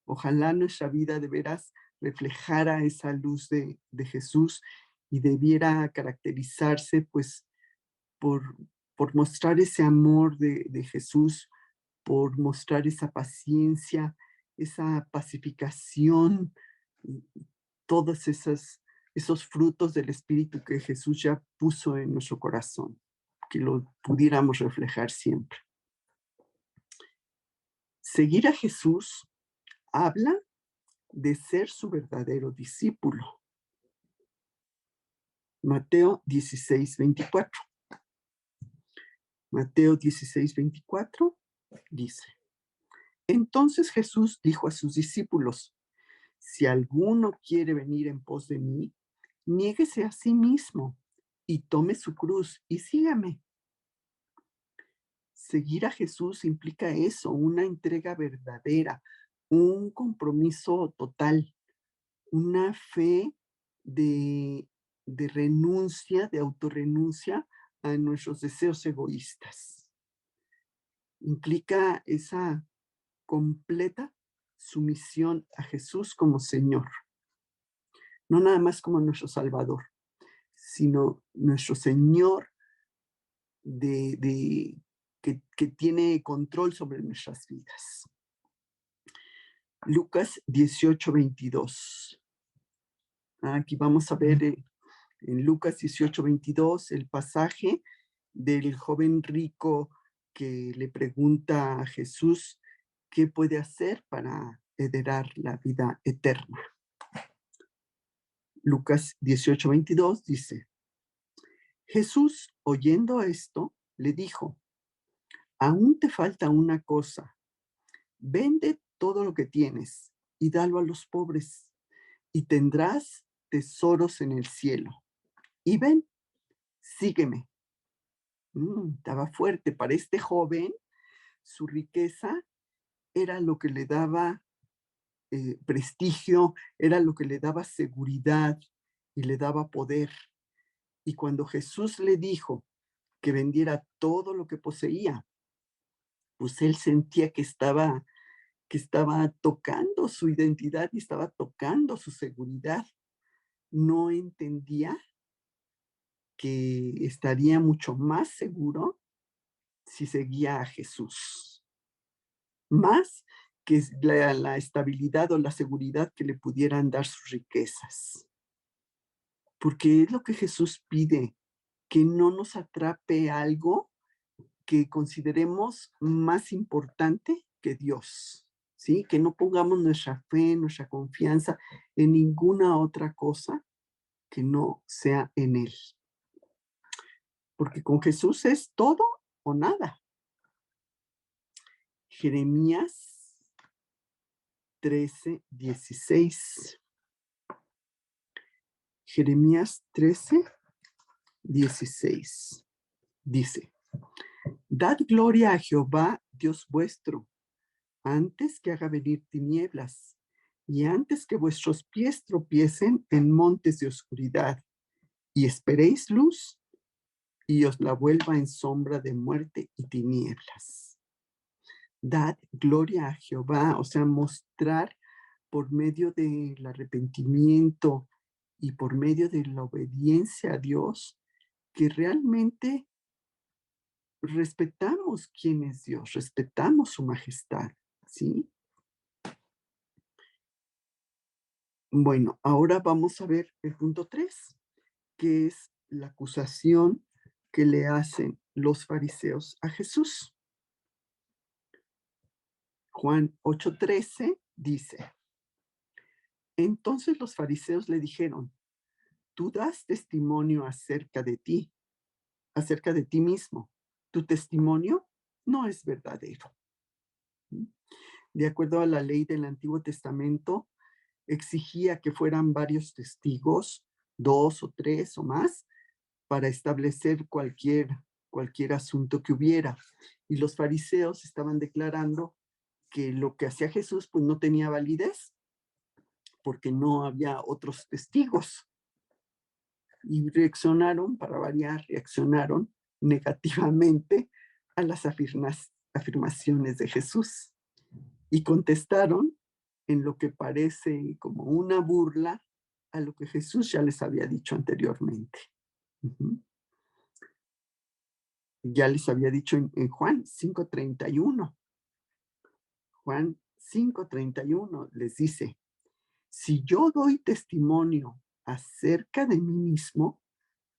Ojalá nuestra vida de veras reflejara esa luz de Jesús y debiera caracterizarse pues por, por mostrar ese amor de Jesús, por mostrar esa paciencia, esa pacificación, todos esos frutos del Espíritu que Jesús ya puso en nuestro corazón, que lo pudiéramos reflejar siempre. Seguir a Jesús habla de ser su verdadero discípulo. Mateo 16:24. Mateo 16:24 dice, entonces Jesús dijo a sus discípulos, si alguno quiere venir en pos de mí, niéguese a sí mismo y tome su cruz y sígame. Seguir a Jesús implica eso, una entrega verdadera, un compromiso total, una fe de, de renuncia, de autorrenuncia a nuestros deseos egoístas. Implica esa completa sumisión a Jesús como Señor. no nada más como nuestro Salvador, sino nuestro Señor que tiene control sobre nuestras vidas. Lucas 18:22. Aquí vamos a ver en Lucas 18:22 el pasaje del joven rico que le pregunta a Jesús qué puede hacer para heredar la vida eterna. Lucas 18:22 dice: Jesús, oyendo esto, le dijo: aún te falta una cosa. Vende todo lo que tienes y dalo a los pobres, y tendrás tesoros en el cielo. Y ven, sígueme. Estaba fuerte. Para este joven, su riqueza era lo que le daba prestigio, era lo que le daba seguridad y le daba poder. Y cuando Jesús le dijo que vendiera todo lo que poseía, pues él sentía que estaba tocando su identidad y estaba tocando su seguridad. No entendía que estaría mucho más seguro si seguía a Jesús, más que la estabilidad o la seguridad que le pudieran dar sus riquezas. Porque es lo que Jesús pide, que no nos atrape algo que consideremos más importante que Dios, ¿sí? Que no pongamos nuestra fe, nuestra confianza en ninguna otra cosa que no sea en Él. Porque con Jesús es todo o nada. Jeremías 13:16. Jeremías 13:16 dice: Dad gloria a Jehová, Dios vuestro, antes que haga venir tinieblas y antes que vuestros pies tropiecen en montes de oscuridad, y esperéis luz y os la vuelva en sombra de muerte y tinieblas. Dad gloria a Jehová, o sea, mostrar por medio del arrepentimiento y por medio de la obediencia a Dios que realmente respetamos quién es Dios, respetamos su majestad, ¿sí? Bueno, ahora vamos a ver el punto 3, que es la acusación que le hacen los fariseos a Jesús. Juan 8:13 dice: Entonces los fariseos le dijeron: Tú das testimonio acerca de ti mismo. Tu testimonio no es verdadero. De acuerdo a la ley del Antiguo Testamento, exigía que fueran varios testigos, 2 o 3 o más, para establecer cualquier asunto que hubiera. Y los fariseos estaban declarando que lo que hacía Jesús pues no tenía validez porque no había otros testigos. Y para variar, reaccionaron negativamente a las afirmaciones de Jesús y contestaron en lo que parece como una burla a lo que Jesús ya les había dicho anteriormente. Uh-huh. Ya les había dicho en Juan 5:31. Juan 5:31 les dice: si yo doy testimonio acerca de mí mismo,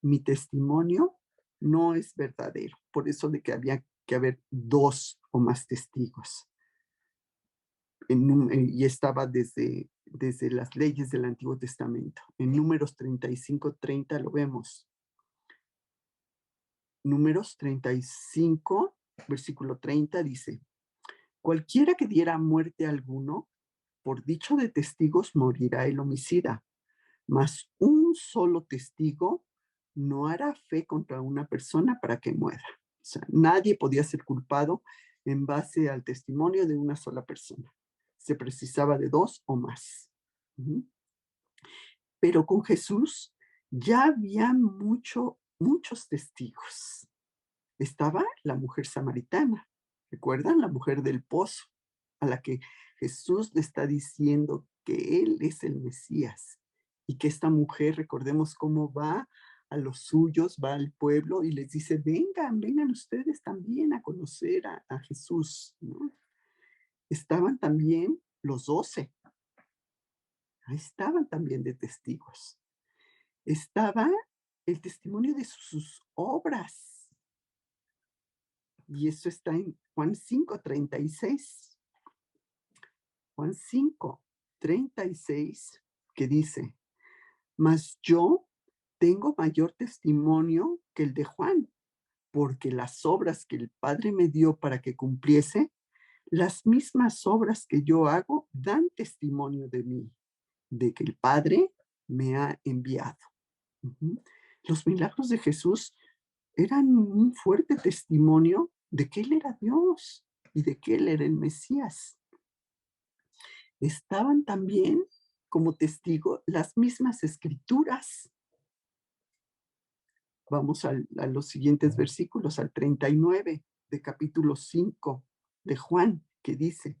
mi testimonio no es verdadero. Por eso de que había que haber 2 o más testigos. Y estaba desde las leyes del Antiguo Testamento. En Números 35:30 lo vemos. Números 35, versículo 30 dice: cualquiera que diera muerte a alguno, por dicho de testigos morirá el homicida, mas un solo testigo no hará fe contra una persona para que muera. O sea, nadie podía ser culpado en base al testimonio de una sola persona. Se precisaba de 2 o más. Pero con Jesús ya había muchos testigos. Estaba la mujer samaritana, ¿recuerdan? La mujer del pozo, a la que Jesús le está diciendo que Él es el Mesías y que esta mujer, recordemos cómo va a los suyos, va al pueblo y les dice, vengan ustedes también a conocer a Jesús, ¿no? Estaban también los 12, estaban también de testigos. Estaba el testimonio de sus obras. Y eso está en Juan 5:36. Juan 5:36, que dice, mas yo tengo mayor testimonio que el de Juan, porque las obras que el Padre me dio para que cumpliese, las mismas obras que yo hago dan testimonio de mí, de que el Padre me ha enviado. Ujú. Los milagros de Jesús eran un fuerte testimonio de que Él era Dios y de que Él era el Mesías. Estaban también como testigo las mismas escrituras. Vamos a los siguientes versículos, al 39 de capítulo 5 de Juan, que dice,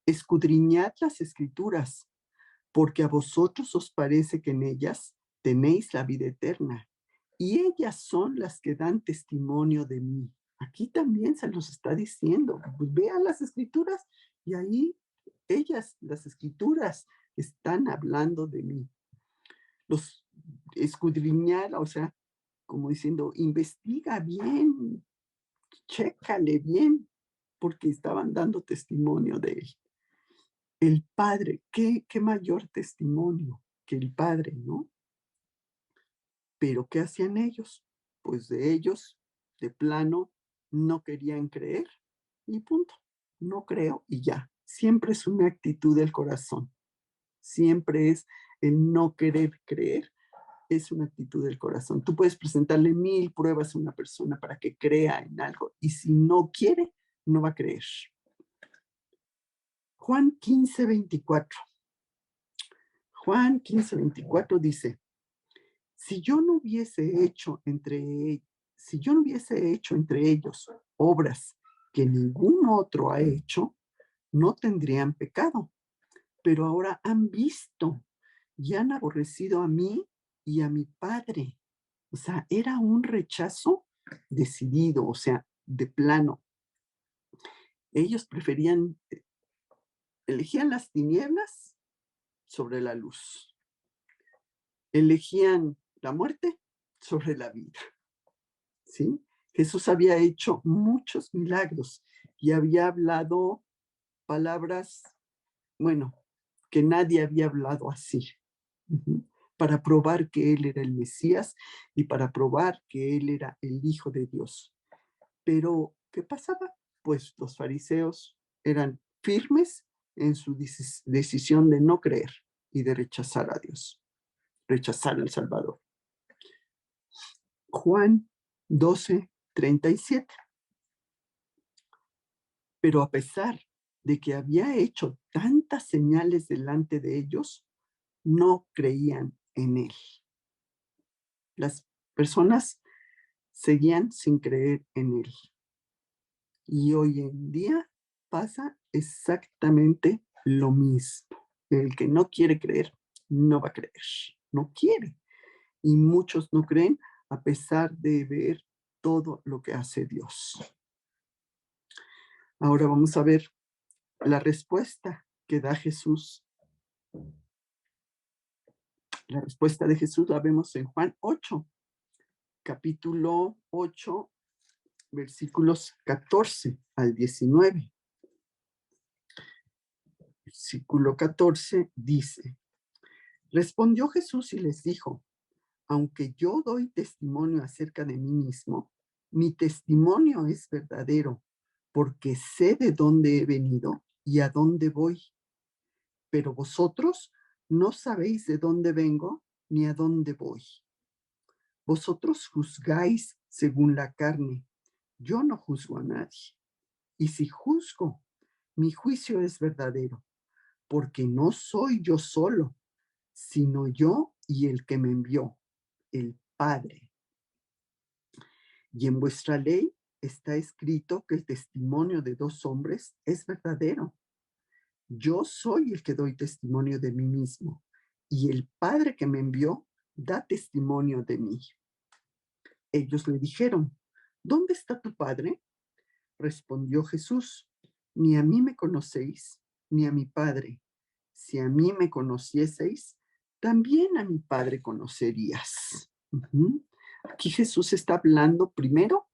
escudriñad las escrituras, porque a vosotros os parece que en ellas tenéis la vida eterna, y ellas son las que dan testimonio de mí. Aquí también se los está diciendo, pues vean las escrituras y ahí ellas, las escrituras, están hablando de mí. Los escudriñar, o sea, como diciendo, investiga bien, chécale bien, porque estaban dando testimonio de él. El Padre, qué mayor testimonio que el Padre, ¿no? Pero ¿qué hacían ellos? Pues de ellos, de plano, no querían creer y punto. No creo y ya. Siempre es una actitud del corazón. Siempre es el no querer creer, es una actitud del corazón. Tú puedes presentarle 1000 pruebas a una persona para que crea en algo y si no quiere, no va a creer. Juan 15:24. Juan 15:24 dice, si yo no hubiese hecho entre ellos obras que ningún otro ha hecho, no tendrían pecado. Pero ahora han visto y han aborrecido a mí y a mi Padre. O sea, era un rechazo decidido, o sea, de plano. Ellos preferían, elegían las tinieblas sobre la luz. Elegían la muerte sobre la vida. ¿Sí? Jesús había hecho muchos milagros y había hablado palabras, bueno, que nadie había hablado así, para probar que Él era el Mesías y para probar que Él era el Hijo de Dios. Pero, ¿qué pasaba? Pues los fariseos eran firmes en su decisión de no creer y de rechazar a Dios, rechazar al Salvador. Juan 12:37. Pero a pesar de que había hecho tantas señales delante de ellos, no creían en él. Las personas seguían sin creer en él. Y hoy en día pasa exactamente lo mismo. El que no quiere creer, no va a creer. No quiere. Y muchos no creen a pesar de ver todo lo que hace Dios. Ahora vamos a ver la respuesta que da Jesús. La respuesta de Jesús la vemos en Juan 8, capítulo 8, versículos 14 al 19. Versículo 14 dice, respondió Jesús y les dijo, aunque yo doy testimonio acerca de mí mismo, mi testimonio es verdadero, porque sé de dónde he venido y a dónde voy. Pero vosotros no sabéis de dónde vengo ni a dónde voy. Vosotros juzgáis según la carne. Yo no juzgo a nadie. Y si juzgo, mi juicio es verdadero, porque no soy yo solo, sino yo y el que me envió, el Padre. Y en vuestra ley está escrito que el testimonio de 2 hombres es verdadero. Yo soy el que doy testimonio de mí mismo, y el Padre que me envió da testimonio de mí. Ellos le dijeron, ¿dónde está tu Padre? Respondió Jesús, ni a mí me conocéis, ni a mi Padre. Si a mí me conocieseis, también a mi Padre conocerías. Aquí Jesús está hablando primero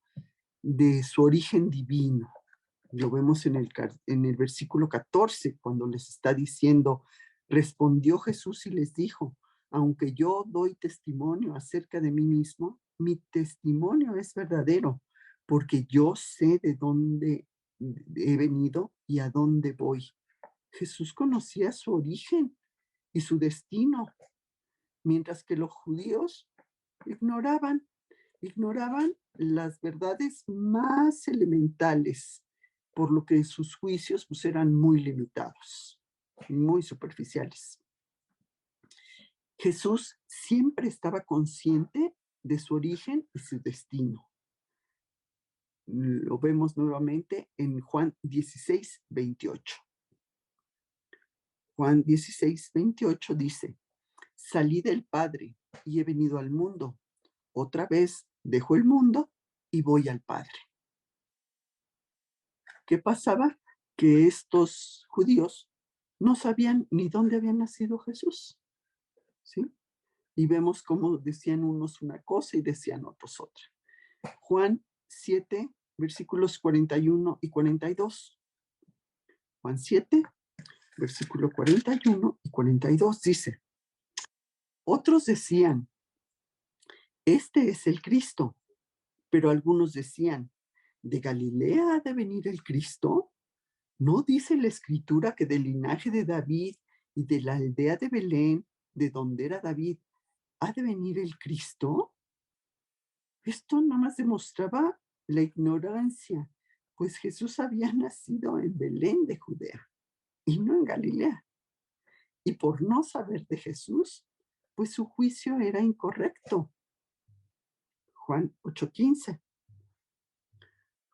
de su origen divino. Lo vemos en el versículo 14, cuando les está diciendo, respondió Jesús y les dijo, aunque yo doy testimonio acerca de mí mismo, mi testimonio es verdadero, porque yo sé de dónde he venido y a dónde voy. Jesús conocía su origen y su destino, mientras que los judíos ignoraban las verdades más elementales, por lo que sus juicios pues, eran muy limitados, muy superficiales. Jesús siempre estaba consciente de su origen y su destino. Lo vemos nuevamente en Juan 16, 28. Juan 16, 28 dice, salí del Padre y he venido al mundo. Otra vez dejo el mundo y voy al Padre. ¿Qué pasaba? Que estos judíos no sabían ni dónde había nacido Jesús, ¿sí? Y vemos cómo decían unos una cosa y decían otros otra. Juan 7, versículos 41 y 42. Juan 7, versículo 41 y 42 dice, otros decían, este es el Cristo, pero algunos decían, ¿de Galilea ha de venir el Cristo? ¿No dice la Escritura que del linaje de David y de la aldea de Belén, de donde era David, ha de venir el Cristo? Esto nada más demostraba la ignorancia, pues Jesús había nacido en Belén de Judea y no en Galilea. Y por no saber de Jesús, pues su juicio era incorrecto. Juan 8:15.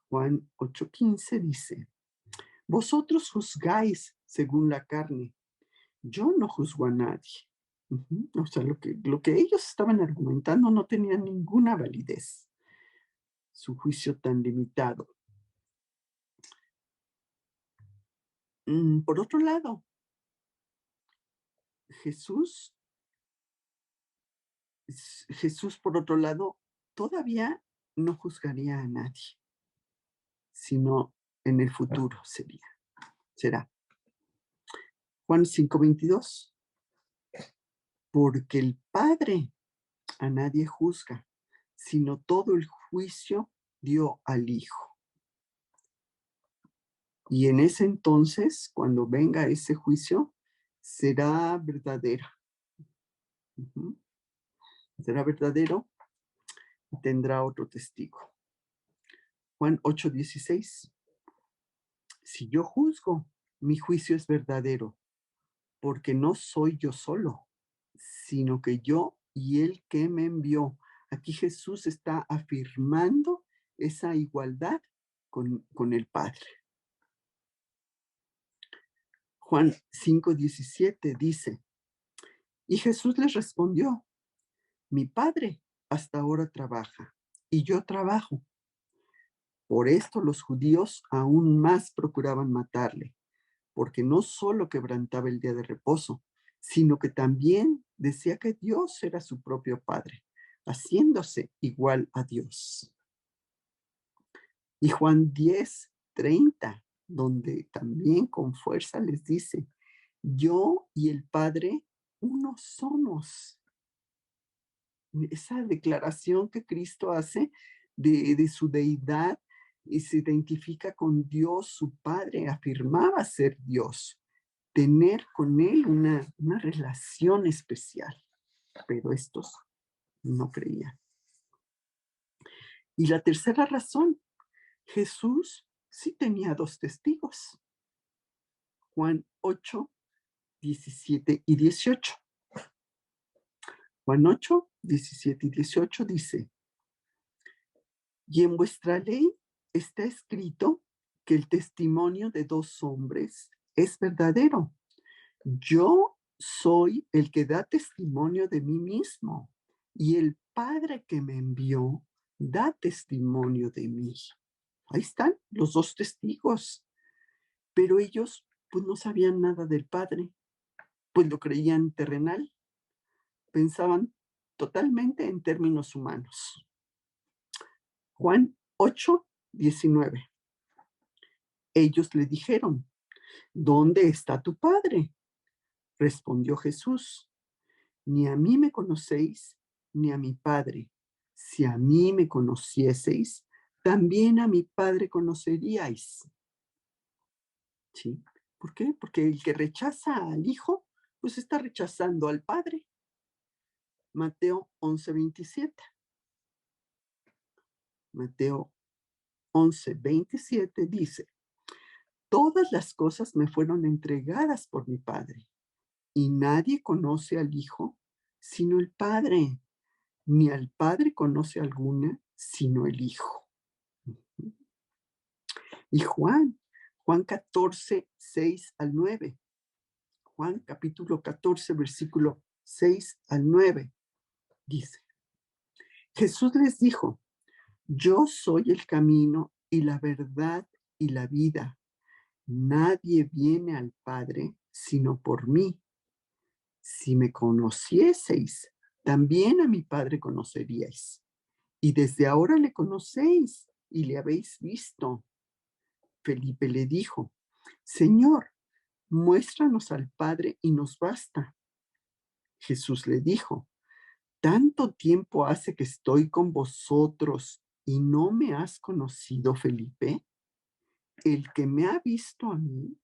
Juan 8:15 dice, vosotros juzgáis según la carne, yo no juzgo a nadie. O sea, lo que ellos estaban argumentando no tenía ninguna validez. Su juicio tan limitado. Por otro lado, Jesús, por otro lado, todavía no juzgaría a nadie, sino en el futuro será. Juan 5:22. Porque el Padre a nadie juzga, sino todo el juicio dio al Hijo. Y en ese entonces, cuando venga ese juicio, será verdadero. Será verdadero y tendrá otro testigo. Juan 8:16. Si yo juzgo, mi juicio es verdadero, porque no soy yo solo, sino que yo y el que me envió. Aquí Jesús está afirmando esa igualdad con el Padre. Juan 5:17 dice, y Jesús les respondió, mi Padre hasta ahora trabaja y yo trabajo. Por esto los judíos aún más procuraban matarle, porque no solo quebrantaba el día de reposo, sino que también decía que Dios era su propio Padre, haciéndose igual a Dios. Y Juan 10:30, donde también con fuerza les dice, yo y el Padre uno somos. Esa declaración que Cristo hace de su deidad y se identifica con Dios, su Padre, afirmaba ser Dios, tener con Él una relación especial, pero estos no creían. Y la tercera razón, Jesús sí tenía dos testigos. Juan 8, 17 y 18. Juan 8, 17 y 18 dice, y en vuestra ley está escrito que el testimonio de dos hombres es verdadero. Yo soy el que da testimonio de mí mismo, y el Padre que me envió da testimonio de mí. Ahí están los dos testigos, pero ellos pues no sabían nada del Padre, pues lo creían terrenal, pensaban totalmente en términos humanos. Juan 8:19. Ellos le dijeron, ¿dónde está tu Padre? Respondió Jesús, ni a mí me conocéis, ni a mi Padre. Si a mí me conocieseis, también a mi Padre conoceríais. ¿Sí? ¿Por qué? Porque el que rechaza al Hijo, pues está rechazando al Padre. Mateo 11:27. Mateo 11:27 dice, todas las cosas me fueron entregadas por mi Padre, y nadie conoce al Hijo sino el Padre, ni al Padre conoce alguna sino el Hijo. Y Juan 14:6-9. Juan capítulo 14, versículo 6-9, dice, Jesús les dijo, yo soy el camino y la verdad y la vida. Nadie viene al Padre sino por mí. Si me conocieseis, también a mi Padre conoceríais. Y desde ahora le conocéis y le habéis visto. Felipe le dijo, Señor, muéstranos al Padre y nos basta. Jesús le dijo, ¿tanto tiempo hace que estoy con vosotros y no me has conocido, Felipe? El que me ha visto a mí,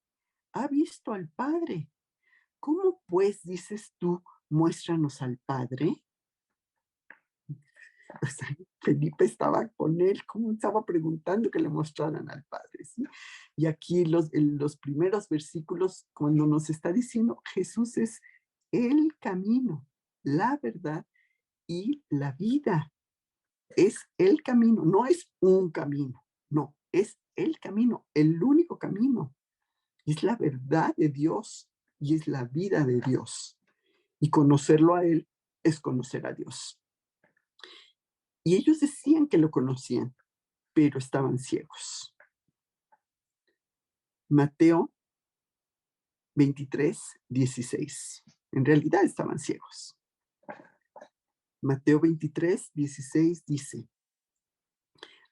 ha visto al Padre. ¿Cómo pues dices tú, muéstranos al Padre? O sea, Felipe estaba con él, como estaba preguntando que le mostraran al Padre, ¿sí? Y aquí en los primeros versículos, cuando nos está diciendo, Jesús es el camino, la verdad y la vida. Es el camino, no es un camino, no, es el camino, el único camino. Es la verdad de Dios y es la vida de Dios. Y conocerlo a Él es conocer a Dios. Y ellos decían que lo conocían, pero estaban ciegos. Mateo 23:16. En realidad estaban ciegos. Mateo 23:16 dice,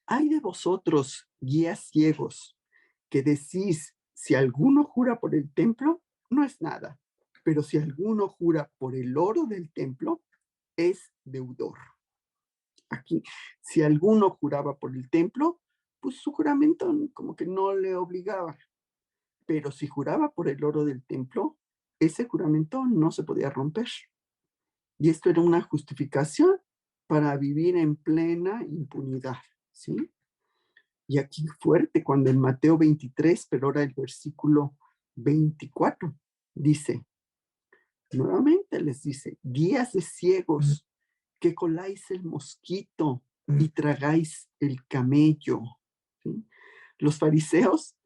ay de vosotros, guías ciegos, que decís, si alguno jura por el templo, no es nada, pero si alguno jura por el oro del templo, es deudor. Aquí, si alguno juraba por el templo, pues su juramento como que no le obligaba, pero si juraba por el oro del templo, ese juramento no se podía romper. Y esto era una justificación para vivir en plena impunidad, ¿sí? Y aquí fuerte, cuando en Mateo 23, pero ahora el versículo 24, dice, nuevamente les dice, guías de ciegos, que coláis el mosquito y tragáis el camello. ¿Sí? Los fariseos,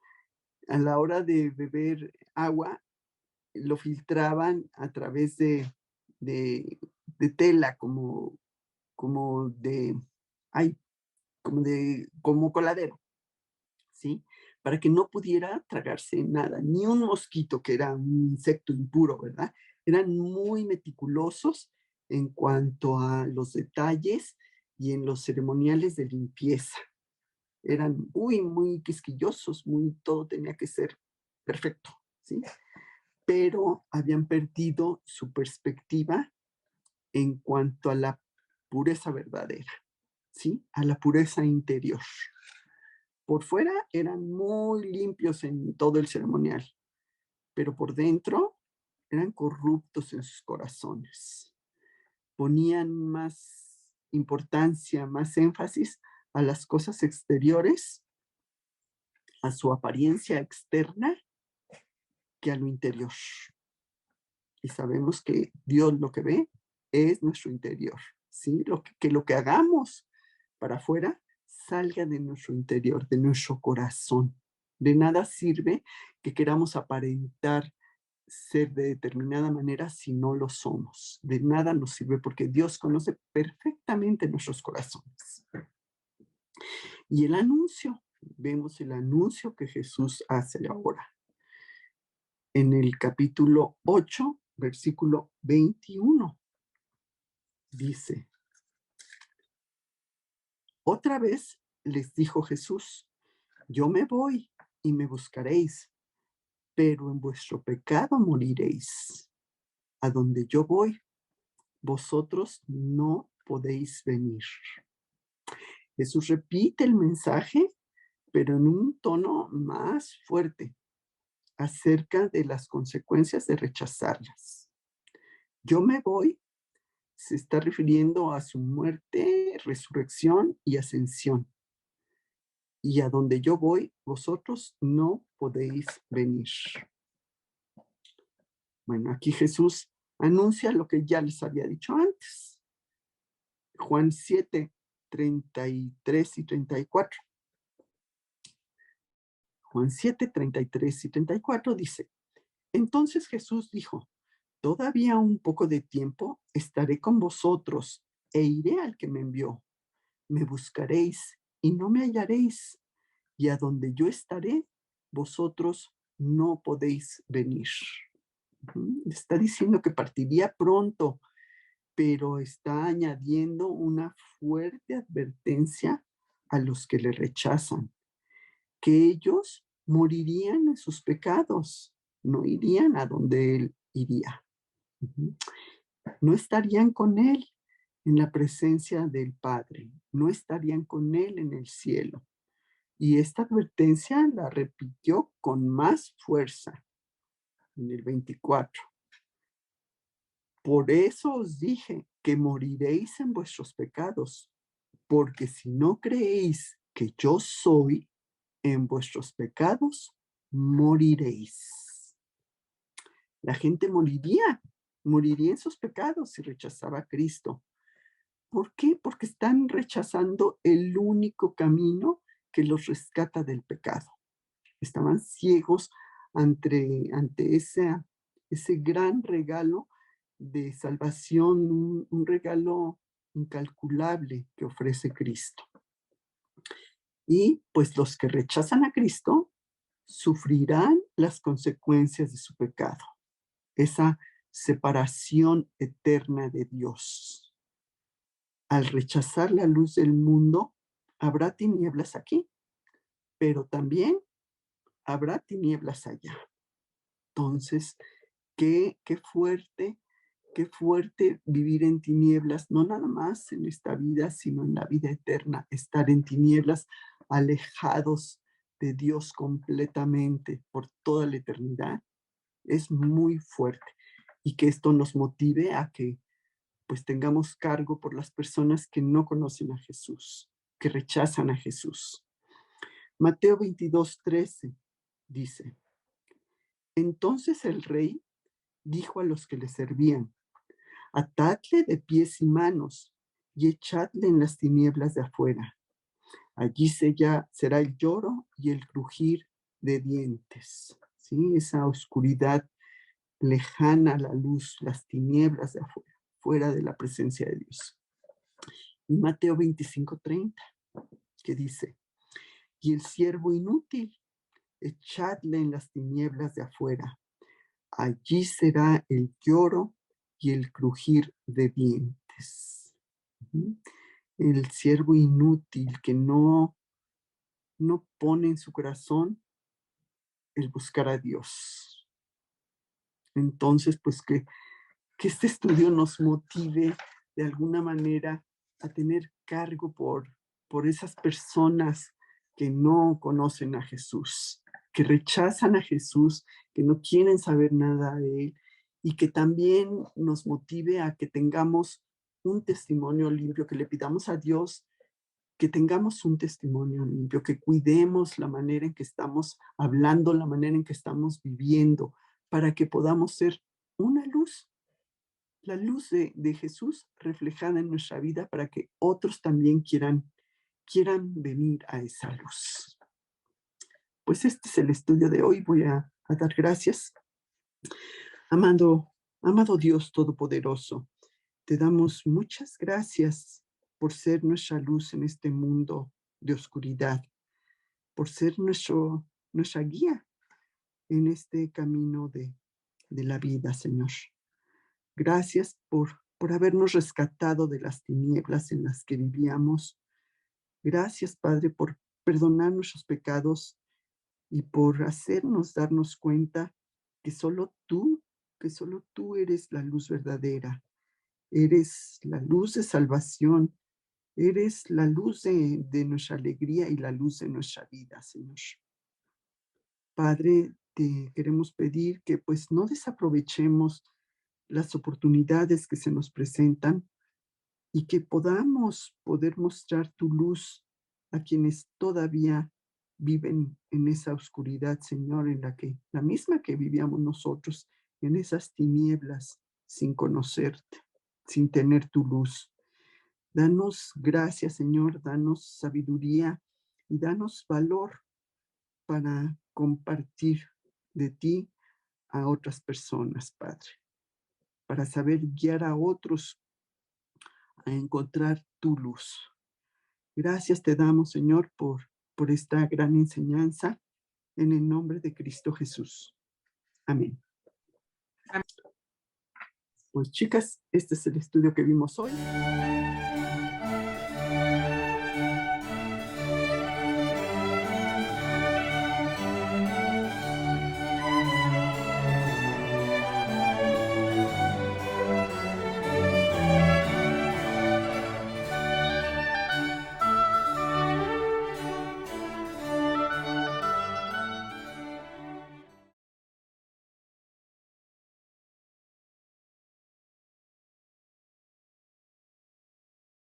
a la hora de beber agua, lo filtraban a través de, de tela, como de, ay, como coladero, ¿sí? Para que no pudiera tragarse nada, ni un mosquito, que era un insecto impuro, ¿verdad? Eran muy meticulosos en cuanto a los detalles y en los ceremoniales de limpieza. Eran muy, muy quisquillosos, todo tenía que ser perfecto, ¿sí? Pero habían perdido su perspectiva en cuanto a la pureza verdadera, ¿sí? A la pureza interior. Por fuera eran muy limpios en todo el ceremonial, pero por dentro eran corruptos en sus corazones. Ponían más importancia, más énfasis a las cosas exteriores, a su apariencia externa, que a lo interior. Y sabemos que Dios lo que ve es nuestro interior, ¿sí? Lo que hagamos para afuera salga de nuestro interior, de nuestro corazón. De nada sirve que queramos aparentar ser de determinada manera si no lo somos. De nada nos sirve porque Dios conoce perfectamente nuestros corazones. Y el anuncio, vemos el anuncio que Jesús hace ahora. En el capítulo 8, versículo 21, dice: otra vez les dijo Jesús: yo me voy y me buscaréis, pero en vuestro pecado moriréis. A donde yo voy, vosotros no podéis venir. Jesús repite el mensaje, pero en un tono más fuerte, acerca de las consecuencias de rechazarlas. Yo me voy se está refiriendo a su muerte, resurrección y ascensión. Y a donde yo voy, vosotros no podéis venir. Bueno, aquí Jesús anuncia lo que ya les había dicho antes. Juan 7, 33 y 34. Juan 7, 33 y 34 dice: entonces Jesús dijo: todavía un poco de tiempo estaré con vosotros e iré al que me envió. Me buscaréis y no me hallaréis, y a donde yo estaré, vosotros no podéis venir. Está diciendo que partiría pronto, pero está añadiendo una fuerte advertencia a los que le rechazan, que ellos morirían en sus pecados, no irían a donde él iría. No estarían con él en la presencia del Padre, no estarían con él en el cielo. Y esta advertencia la repitió con más fuerza en el 24. Por eso os dije que moriréis en vuestros pecados, porque si no creéis que yo soy, en vuestros pecados moriréis. La gente moriría en sus pecados si rechazaba a Cristo. ¿Por qué? Porque están rechazando el único camino que los rescata del pecado. Estaban ciegos ante ese gran regalo de salvación, un regalo incalculable que ofrece Cristo. Y pues los que rechazan a Cristo sufrirán las consecuencias de su pecado, esa separación eterna de Dios. Al rechazar la luz del mundo, habrá tinieblas aquí, pero también habrá tinieblas allá. Entonces, qué fuerte vivir en tinieblas, no nada más en esta vida, sino en la vida eterna, estar en tinieblas, alejados de Dios completamente por toda la eternidad, es muy fuerte. Y que esto nos motive a que pues tengamos cargo por las personas que no conocen a Jesús, que rechazan a Jesús. Mateo 22:13 dice: entonces el rey dijo a los que le servían: atadle de pies y manos y echadle en las tinieblas de afuera. Allí será el lloro y el crujir de dientes. ¿Sí? Esa oscuridad lejana a la luz, las tinieblas de afuera, fuera de la presencia de Dios. Y Mateo 25:30, que dice: y el siervo inútil, echadle en las tinieblas de afuera. Allí será el lloro y el crujir de dientes. El siervo inútil que no pone en su corazón el buscar a Dios. Entonces, pues que este estudio nos motive de alguna manera a tener cargo por esas personas que no conocen a Jesús, que rechazan a Jesús, que no quieren saber nada de Él, y que también nos motive a que tengamos un testimonio limpio, que le pidamos a Dios que tengamos un testimonio limpio, que cuidemos la manera en que estamos hablando, la manera en que estamos viviendo, para que podamos ser una luz, la luz de Jesús reflejada en nuestra vida, para que otros también quieran venir a esa luz. Pues este es el estudio de hoy. Voy a dar gracias Amado Dios Todopoderoso, te damos muchas gracias por ser nuestra luz en este mundo de oscuridad, por ser nuestra guía en este camino de la vida, Señor. Gracias por habernos rescatado de las tinieblas en las que vivíamos. Gracias, Padre, por perdonar nuestros pecados y por hacernos darnos cuenta que que solo tú eres la luz verdadera, eres la luz de salvación, eres la luz de nuestra alegría y la luz de nuestra vida, Señor. Padre, te queremos pedir que pues no desaprovechemos las oportunidades que se nos presentan y que podamos poder mostrar tu luz a quienes todavía viven en esa oscuridad, Señor, la misma que vivíamos nosotros, en esas tinieblas, sin conocerte, sin tener tu luz. Danos gracias, Señor, danos sabiduría y danos valor para compartir de ti a otras personas, Padre, para saber guiar a otros a encontrar tu luz. Gracias te damos, Señor, por esta gran enseñanza en el nombre de Cristo Jesús. Amén. Pues chicas, este es el estudio que vimos hoy.